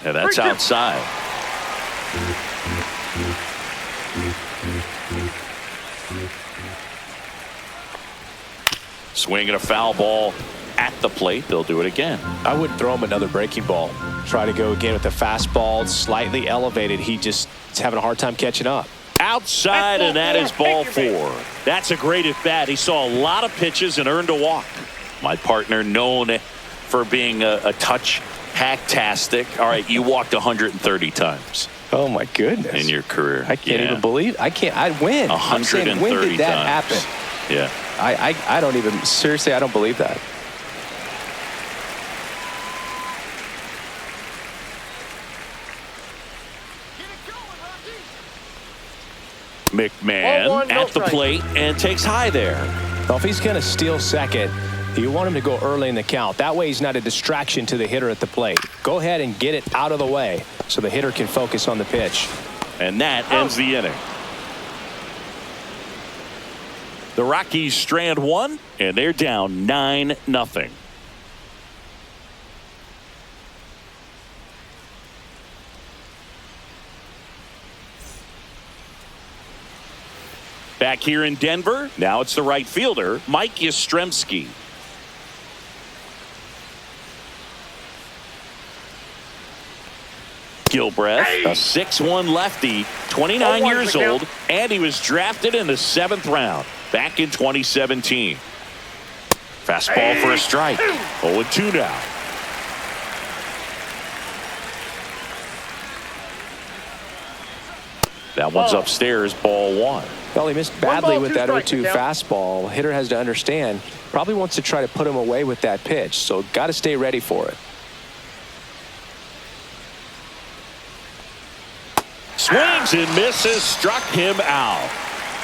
[SPEAKER 1] Yeah, that's outside. Swinging a foul ball at the plate. They'll do it again.
[SPEAKER 3] I would throw him another breaking ball. Try to go again with the fastball. Slightly elevated. He just is having a hard time catching up.
[SPEAKER 1] Outside, and that is ball 4. That's a great at bat. He saw a lot of pitches and earned a walk. My partner, known for being a touch hacktastic. All right, you walked 130 times.
[SPEAKER 3] Oh my goodness!
[SPEAKER 1] In your career,
[SPEAKER 3] I can't even believe. I win.
[SPEAKER 1] 130
[SPEAKER 3] when did that
[SPEAKER 1] times.
[SPEAKER 3] happen?
[SPEAKER 1] Yeah.
[SPEAKER 3] I don't even, seriously, I don't believe that.
[SPEAKER 1] McMahon at the plate and takes high there.
[SPEAKER 3] Well, if he's going to steal second, you want him to go early in the count. That way he's not a distraction to the hitter at the plate. Go ahead and get it out of the way so the hitter can focus on the pitch.
[SPEAKER 1] And that ends the inning. The Rockies strand 1, and they're down 9-0. Back here in Denver, now it's the right fielder, Mike Yastrzemski. Gilbreth, a 6'1 lefty, 29 years old, and he was drafted in the 7th round back in 2017. Fastball for a strike. 0-2 now. That one's upstairs, ball 1.
[SPEAKER 3] Well, he missed badly with that 0-2 fastball. Hitter has to understand, probably wants to try to put him away with that pitch, so got to stay ready for it.
[SPEAKER 1] Swings and misses, struck him out.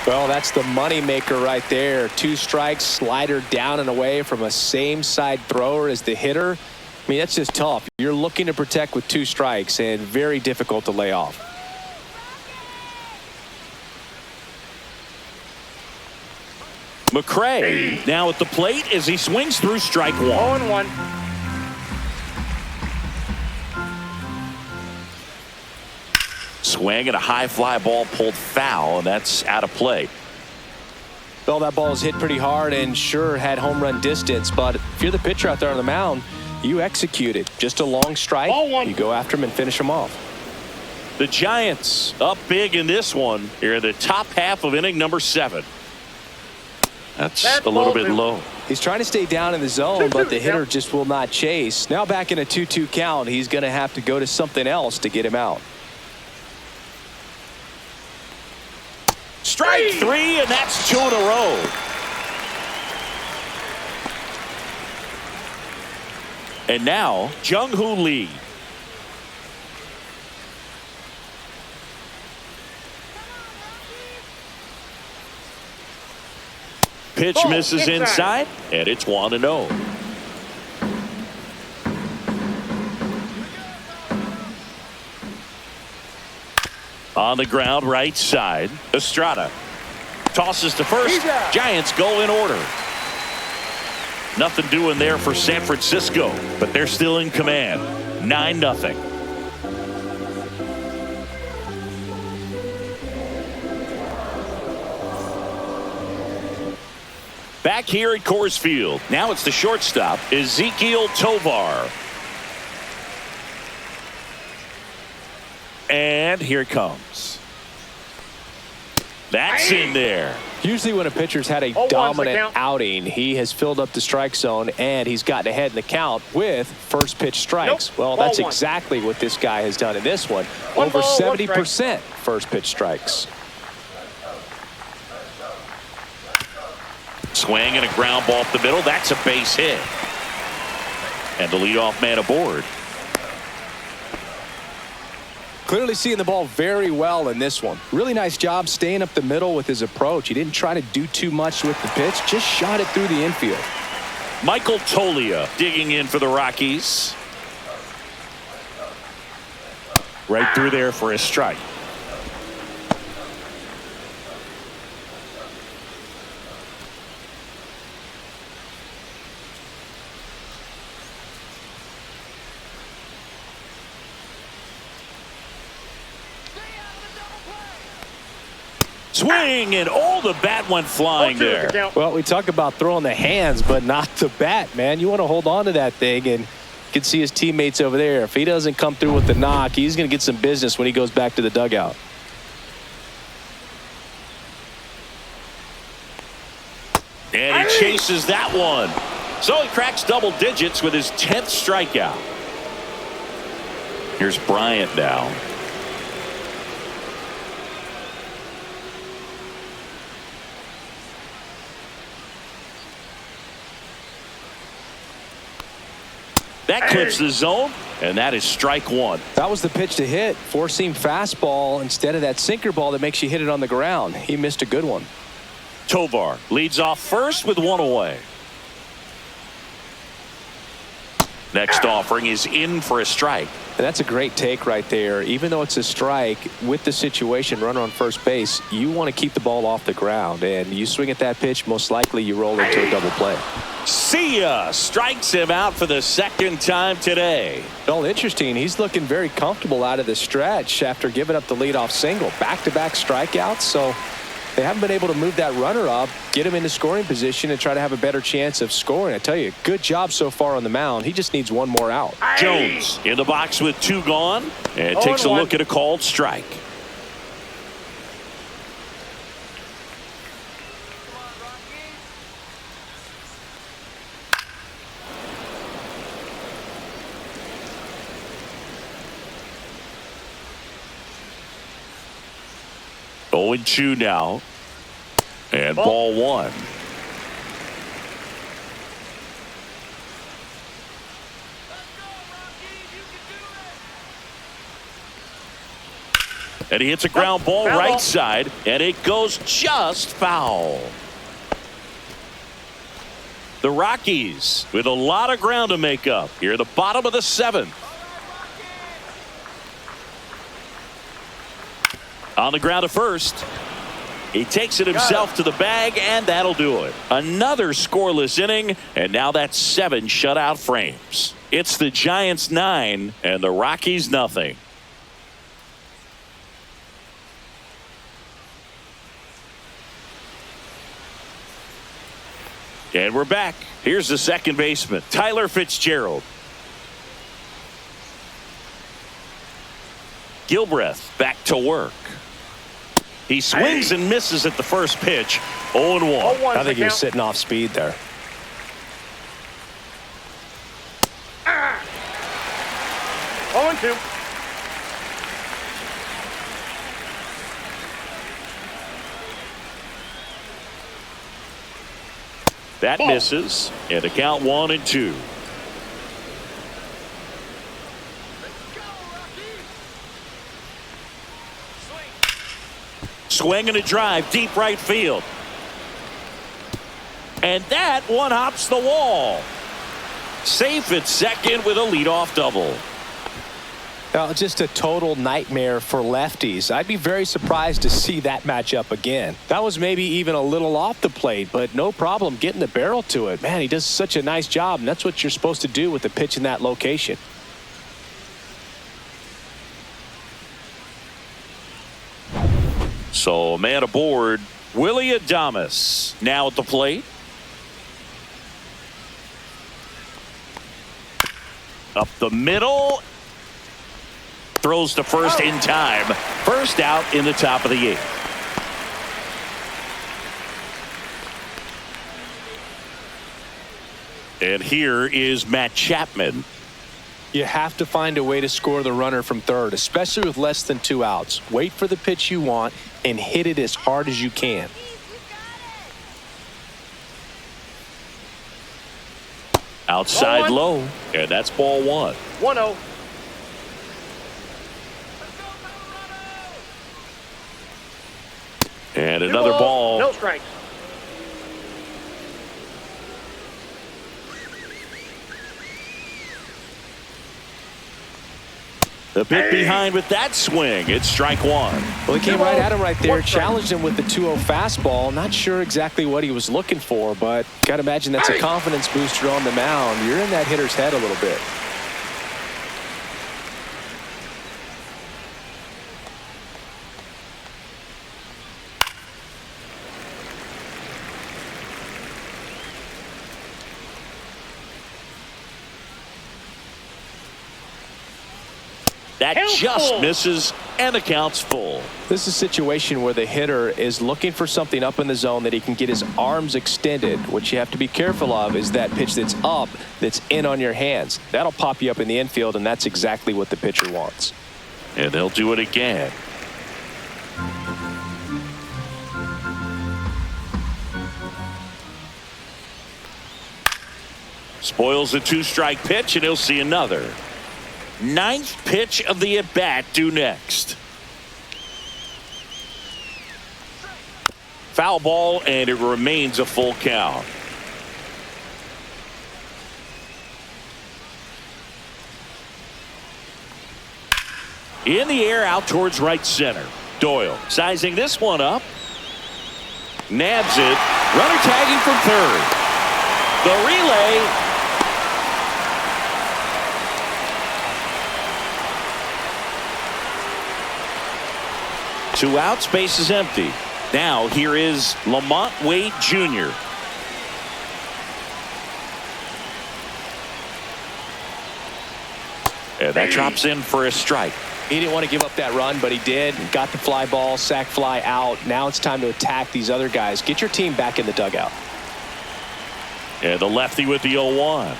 [SPEAKER 3] Well, that's the money maker right there. 2 strikes, slider down and away from a same side thrower as the hitter. I mean, that's just tough. You're looking to protect with 2 strikes and very difficult to lay off.
[SPEAKER 1] McRae now at the plate as he swings through strike 1.
[SPEAKER 2] 0-1.
[SPEAKER 1] Swing and a high fly ball pulled foul, and that's out of play.
[SPEAKER 3] Well, that ball is hit pretty hard and sure had home run distance, but if you're the pitcher out there on the mound, you execute it. Just a long strike. You go after him and finish him off.
[SPEAKER 1] The Giants up big in this one here in the top half of inning number 7. That's a little bit low.
[SPEAKER 3] He's trying to stay down in the zone, but the hitter just will not chase. Now back in a 2-2 count, he's going to have to go to something else to get him out.
[SPEAKER 1] Strike 3, and that's 2 in a row. And now, Jung-Hoo Lee. Pitch misses inside, and it's 1-0. On the ground, right side, Estrada tosses to first. Giants go in order. Nothing doing there for San Francisco, but they're still in command. 9-0. Back here at Coors Field. Now it's the shortstop, Ezequiel Tovar. And here it comes. That's in there.
[SPEAKER 3] Usually when a pitcher's had a dominant outing, he has filled up the strike zone and he's gotten ahead in the count with first pitch strikes. Well, that's exactly what this guy has done in this one. Over 70% first pitch strikes.
[SPEAKER 1] Swing and a ground ball up the middle. That's a base hit. And the leadoff man aboard.
[SPEAKER 3] Clearly seeing the ball very well in this one. Really nice job staying up the middle with his approach. He didn't try to do too much with the pitch, just shot it through the infield.
[SPEAKER 1] Michael Tolia digging in for the Rockies. Right through there for a strike. Swing, and the bat went flying there.
[SPEAKER 3] Well, we talk about throwing the hands, but not the bat, man. You want to hold on to that thing, and you can see his teammates over there. If he doesn't come through with the knock, he's going to get some business when he goes back to the dugout.
[SPEAKER 1] And he chases that one. So he cracks double digits with his 10th strikeout. Here's Bryant now. That clips the zone, and that is strike one.
[SPEAKER 3] That was the pitch to hit. Four-seam fastball instead of that sinker ball that makes you hit it on the ground. He missed a good one.
[SPEAKER 1] Tovar leads off first with one away. Next offering is in for a strike.
[SPEAKER 3] And that's a great take right there. Even though it's a strike, with the situation, runner on first base, you want to keep the ball off the ground. And you swing at that pitch, most likely you roll into a double play.
[SPEAKER 1] See ya! Strikes him out for the second time today.
[SPEAKER 3] Well, interesting. He's looking very comfortable out of the stretch after giving up the leadoff single. Back-to-back strikeouts, so they haven't been able to move that runner up, get him into scoring position, and try to have a better chance of scoring. I tell you, good job so far on the mound. He just needs one more out.
[SPEAKER 1] Jones in the box with two gone, and takes a look at a called strike. Oh, and 2 now. And ball one. And he hits a ground ball right side, and it goes just foul. The Rockies with a lot of ground to make up here at the bottom of the 7th. On the ground to first. He takes it himself to the bag, and that'll do it. Another scoreless inning, and now that's 7 shutout frames. It's the Giants 9 and the Rockies nothing. And we're back. Here's the second baseman, Tyler Fitzgerald. Gilbreth back to work. He swings and misses at the first pitch. 0-1.
[SPEAKER 3] I think he was sitting off speed there.
[SPEAKER 2] Oh, and 2.
[SPEAKER 1] That misses, and the count 1-2. Swing and a drive, deep right field. And that one hops the wall. Safe at second with a leadoff double.
[SPEAKER 3] Just a total nightmare for lefties. I'd be very surprised to see that matchup again. That was maybe even a little off the plate, but no problem getting the barrel to it. Man, he does such a nice job, and that's what you're supposed to do with the pitch in that location.
[SPEAKER 1] So, man aboard, Willie Adames now at the plate. Up the middle. Throws to first in time. First out in the top of the 8th. And here is Matt Chapman.
[SPEAKER 3] You have to find a way to score the runner from third, especially with less than 2 outs. Wait for the pitch you want and hit it as hard as you can.
[SPEAKER 1] Outside low, and that's ball 1.
[SPEAKER 2] 1-0.
[SPEAKER 1] And another ball.
[SPEAKER 2] No strikes.
[SPEAKER 1] The bit behind with that swing. It's strike one.
[SPEAKER 3] Well, he came right at him right there, challenged him with the 2-0 fastball. Not sure exactly what he was looking for, but got to imagine that's a confidence booster on the mound. You're in that hitter's head a little bit.
[SPEAKER 1] That just misses, and the count's full.
[SPEAKER 3] This is a situation where the hitter is looking for something up in the zone that he can get his arms extended. What you have to be careful of is that pitch that's up, that's in on your hands. That'll pop you up in the infield, and that's exactly what the pitcher wants.
[SPEAKER 1] And they'll do it again. Spoils the 2-strike pitch, and he'll see another. 9th pitch of the at-bat due next. Foul ball, and it remains a full count. In the air, out towards right center. Doyle sizing this one up. Nabs it. Runner tagging from third. The relay. Two outs, base is empty. Now here is Lamont Wade Jr. And that drops in for a strike.
[SPEAKER 3] He didn't want to give up that run, but he did. Got the fly ball, sac fly out. Now it's time to attack these other guys. Get your team back in the dugout.
[SPEAKER 1] And the lefty with the 0-1.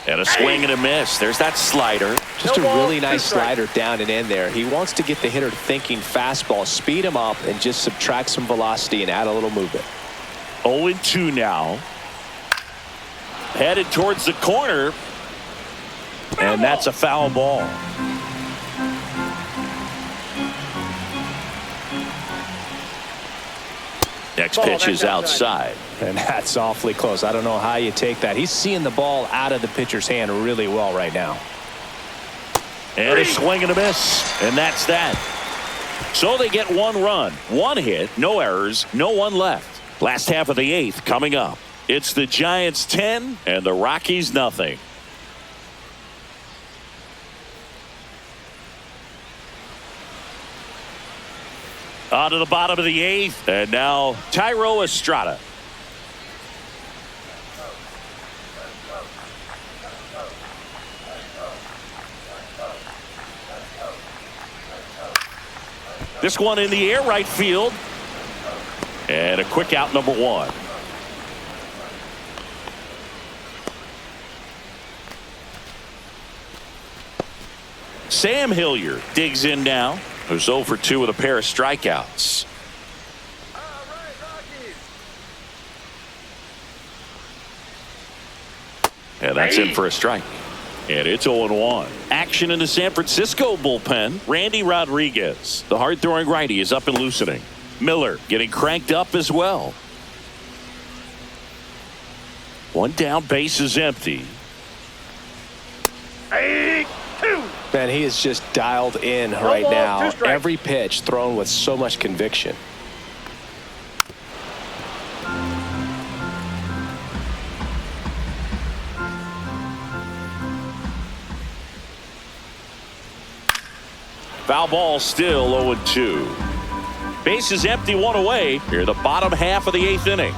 [SPEAKER 1] And a swing and a miss. There's that slider.
[SPEAKER 3] Just a really nice slider down and in there. He wants to get the hitter thinking fastball, speed him up, and just subtract some velocity and add a little movement.
[SPEAKER 1] 0-2 now. Headed towards the corner. And that's a foul ball. Next pitch is outside.
[SPEAKER 3] And that's awfully close. I don't know how you take that. He's seeing the ball out of the pitcher's hand really well right now.
[SPEAKER 1] And a swing and a miss. And that's that. So they get 1 run, 1 hit, no errors, no one left. Last half of the 8th coming up. It's the Giants 10 and the Rockies nothing. On to the bottom of the 8th. And now Thairo Estrada. This one in the air, right field. And a quick out, number 1. Sam Hilliard digs in now. Who's 0 for 2 with a pair of strikeouts.
[SPEAKER 4] All right, Rockies.
[SPEAKER 1] And that's in for a strike. And it's 0-1. Action in the San Francisco bullpen. Randy Rodriguez, the hard-throwing righty, is up and loosening. Miller getting cranked up as well. 1 down, base is empty.
[SPEAKER 2] 8-2.
[SPEAKER 3] Man, he is just dialed in right now. Every pitch thrown with so much conviction.
[SPEAKER 1] Foul ball, still 0-2. Base is empty, 1 away. Here the bottom half of the 8th inning.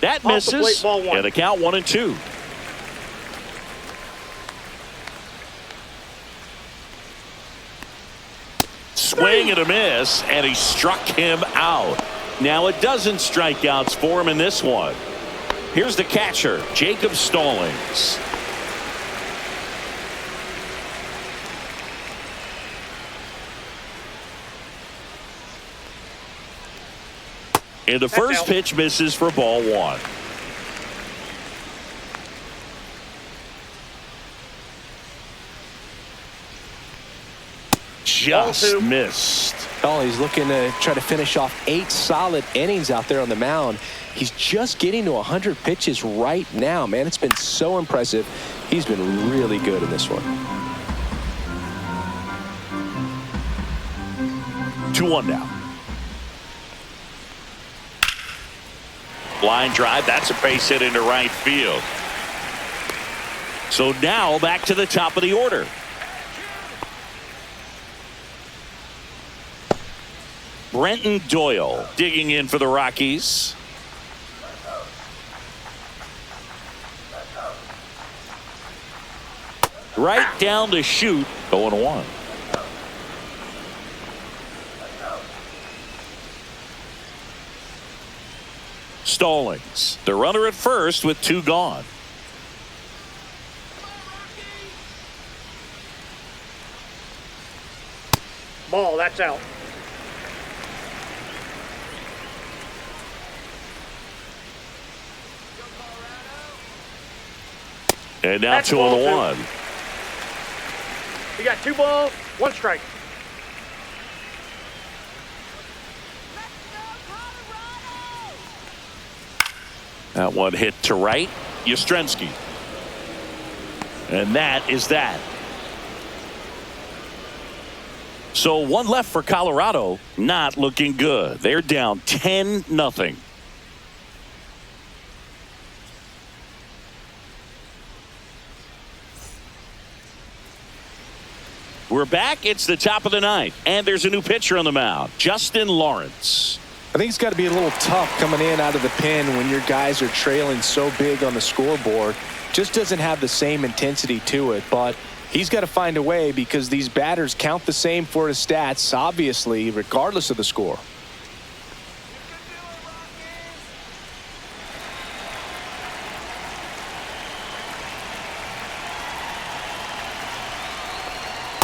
[SPEAKER 1] That misses. And the count 1-2. Swing and a miss, and he struck him out. Now it doesn't strikeouts for him in this one. Here's the catcher, Jacob Stallings. And the first pitch misses for ball 1. Just missed.
[SPEAKER 3] Oh, he's looking to try to finish off 8 solid innings out there on the mound. He's just getting to 100 pitches right now, man. It's been so impressive. He's been really good in this one.
[SPEAKER 1] 2-1 now. Line drive. That's a base hit into right field. So now back to the top of the order. Brenton Doyle digging in for the Rockies. Right down to shoot. 0-1. Stallings, the runner at first with 2 gone.
[SPEAKER 2] Ball, that's out.
[SPEAKER 1] And now
[SPEAKER 2] That's
[SPEAKER 1] 2-1.
[SPEAKER 2] You got 2 balls, 1 strike.
[SPEAKER 1] That one hit to right. Yastrzemski. And that is that. So 1 left for Colorado. Not looking good. They're down 10-0. We're back. It's the top of the 9th. And there's a new pitcher on the mound. Justin Lawrence.
[SPEAKER 3] I think it's got to be a little tough coming in out of the pen when your guys are trailing so big on the scoreboard. Just doesn't have the same intensity to it, but he's got to find a way because these batters count the same for his stats, obviously, regardless of the score.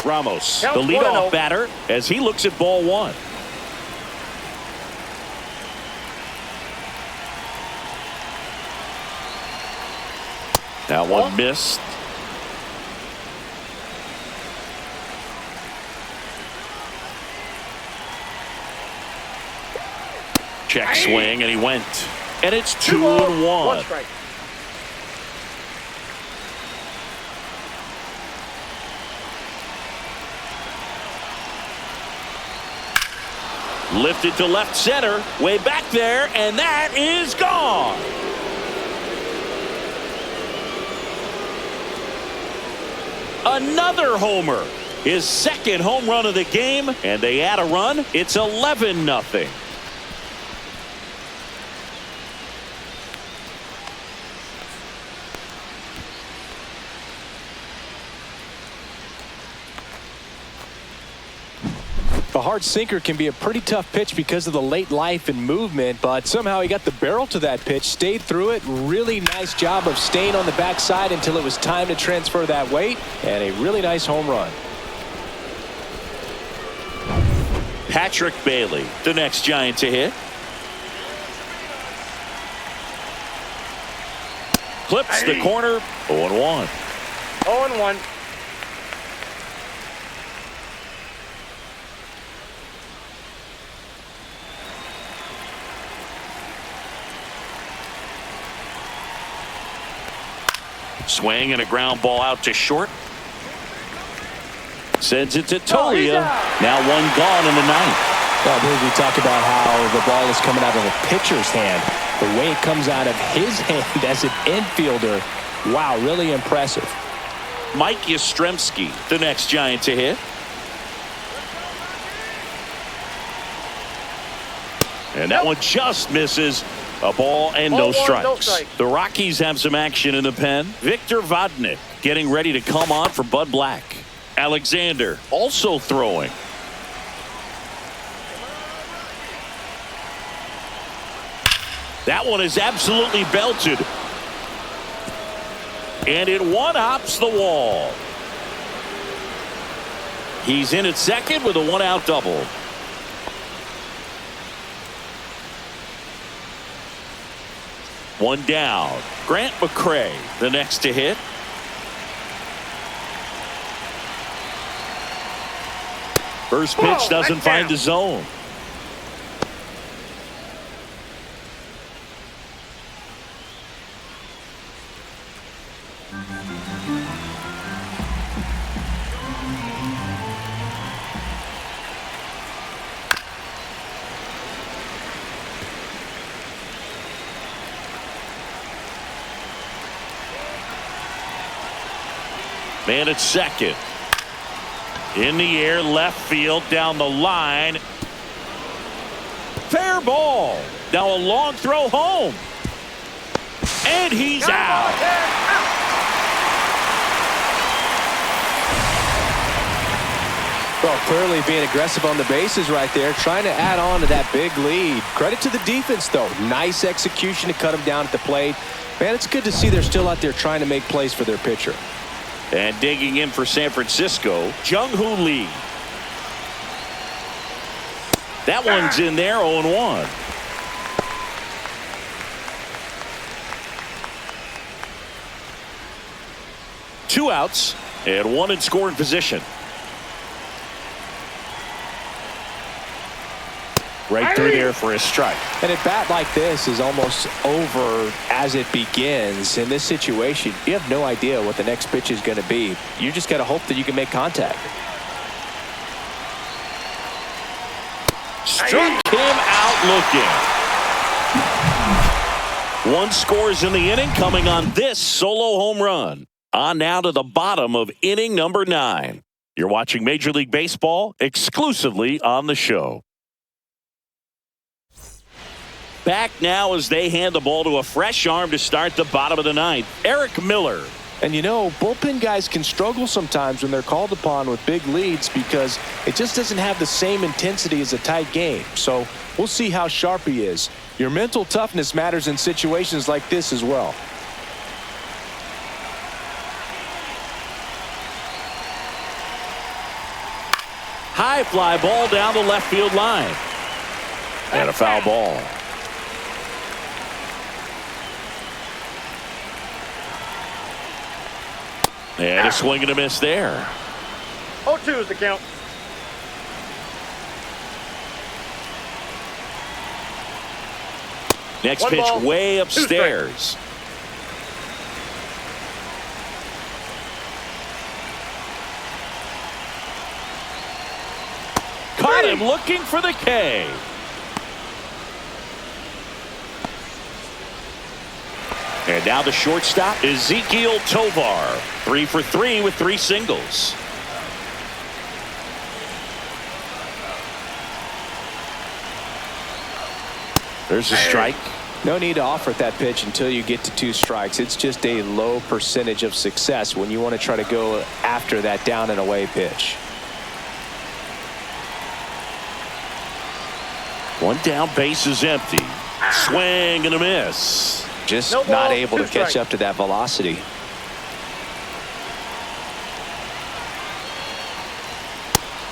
[SPEAKER 1] Ramos,
[SPEAKER 2] Counts
[SPEAKER 1] the leadoff
[SPEAKER 2] 1-0.
[SPEAKER 1] batter, as he looks at ball 1. That one missed. Check swing, and he went. And it's
[SPEAKER 2] 2 balls, 1
[SPEAKER 1] 2-1.
[SPEAKER 2] strike.
[SPEAKER 1] Lifted to left center, way back there, and that is gone. Another homer. His 2nd home run of the game, and they add a run. It's 11-0.
[SPEAKER 3] A hard sinker can be a pretty tough pitch because of the late life and movement, but somehow he got the barrel to that pitch, stayed through it. Really nice job of staying on the backside until it was time to transfer that weight, and a really nice home run.
[SPEAKER 1] Patrick Bailey, the next Giant to hit. Clips the corner. 0-1.
[SPEAKER 2] 0-1.
[SPEAKER 1] Swing and a ground ball out to short. Sends it to Tolia. Now 1 gone in the 9th.
[SPEAKER 3] Well, I believe we talk about how the ball is coming out of the pitcher's hand. The way it comes out of his hand as an infielder. Wow, really impressive.
[SPEAKER 1] Mike Yastrzemski, the next Giant to hit. And that one just misses. A ball and no strikes. The Rockies have some action in the pen. Victor Vodnik getting ready to come on for Bud Black. Alexander also throwing. That one is absolutely belted. And it one-hops the wall. He's in at second with a 1-out double. One down. Grant McCray, the next to hit. First pitch doesn't find the zone. Man at second. In the air, left field, down the line. Fair ball. Now a long throw home. And he's out.
[SPEAKER 3] Well, clearly being aggressive on the bases right there, trying to add on to that big lead. Credit to the defense, though. Nice execution to cut him down at the plate. Man, it's good to see they're still out there trying to make plays for their pitcher.
[SPEAKER 1] And digging in for San Francisco, Jung-Hoo Lee. That one's in there, 0-1. Two outs and one in scoring position. Right through there for a strike.
[SPEAKER 3] And a bat like this is almost over as it begins. In this situation, you have no idea what the next pitch is going to be. You just got to hope that you can make contact.
[SPEAKER 1] Struck him out looking. One scores in the inning, coming on this solo home run. On now to the bottom of inning number 9. You're watching Major League Baseball exclusively on the show. Back now as they hand the ball to a fresh arm to start the bottom of the 9th. Eric Miller.
[SPEAKER 3] And you know, bullpen guys can struggle sometimes when they're called upon with big leads because it just doesn't have the same intensity as a tight game. So we'll see how sharp he is. Your mental toughness matters in situations like this as well.
[SPEAKER 1] High fly ball down the left field line. And a foul ball. And a swing and a miss there.
[SPEAKER 2] 0-2 is the count.
[SPEAKER 1] Next
[SPEAKER 2] One
[SPEAKER 1] pitch
[SPEAKER 2] ball,
[SPEAKER 1] way upstairs. Caught him looking for the K. And now the shortstop, Ezekiel Tovar. 3 for 3 with 3 singles. There's a strike.
[SPEAKER 3] No need to offer at that pitch until you get to 2 strikes. It's just a low percentage of success when you want to try to go after that down and away pitch.
[SPEAKER 1] One down, base is empty. Swing and a miss.
[SPEAKER 3] Just
[SPEAKER 2] No
[SPEAKER 3] not
[SPEAKER 2] ball,
[SPEAKER 3] able to
[SPEAKER 2] 2
[SPEAKER 3] catch
[SPEAKER 2] strikes.
[SPEAKER 3] up to that velocity.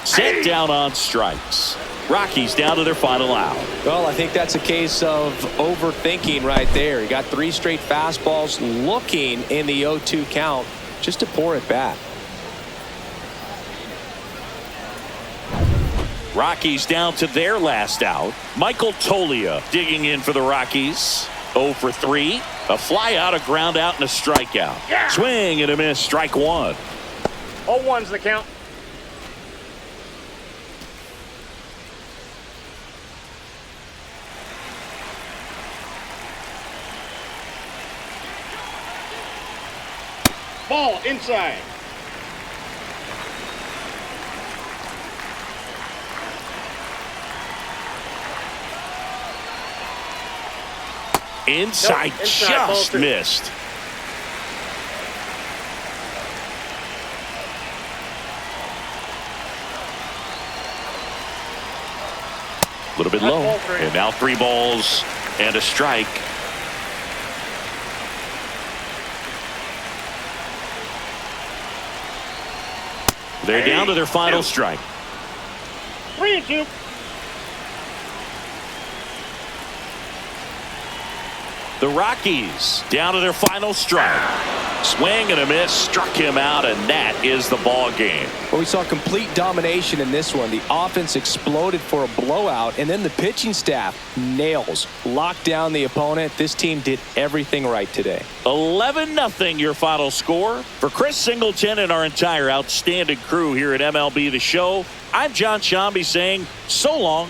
[SPEAKER 1] Set down on strikes. Rockies down to their final out.
[SPEAKER 3] Well, I think that's a case of overthinking right there. He got 3 straight fastballs looking in the 0-2 count just to pour it back.
[SPEAKER 1] Rockies down to their last out. Michael Toglia digging in for the Rockies. 0 for 3. A fly out, a ground out, and a strikeout.
[SPEAKER 2] Yeah.
[SPEAKER 1] Swing and a miss. Strike 1.
[SPEAKER 2] 0-1's the count. Ball inside.
[SPEAKER 1] Inside,
[SPEAKER 2] Nope, inside, ball
[SPEAKER 1] just
[SPEAKER 2] 2.
[SPEAKER 1] missed. A little bit
[SPEAKER 2] That's
[SPEAKER 1] low.
[SPEAKER 2] ball 3.
[SPEAKER 1] And now 3 balls and a strike. They're down to their final strike.
[SPEAKER 2] 3-2.
[SPEAKER 1] The Rockies down to their final strike. Swing and a miss, struck him out, and that is the ball game.
[SPEAKER 3] Well, we saw complete domination in this one. The offense exploded for a blowout, and then the pitching staff nails, locked down the opponent. This team did everything right today.
[SPEAKER 1] 11-0 your final score. For Chris Singleton and our entire outstanding crew here at MLB The Show, I'm John Shambi saying so long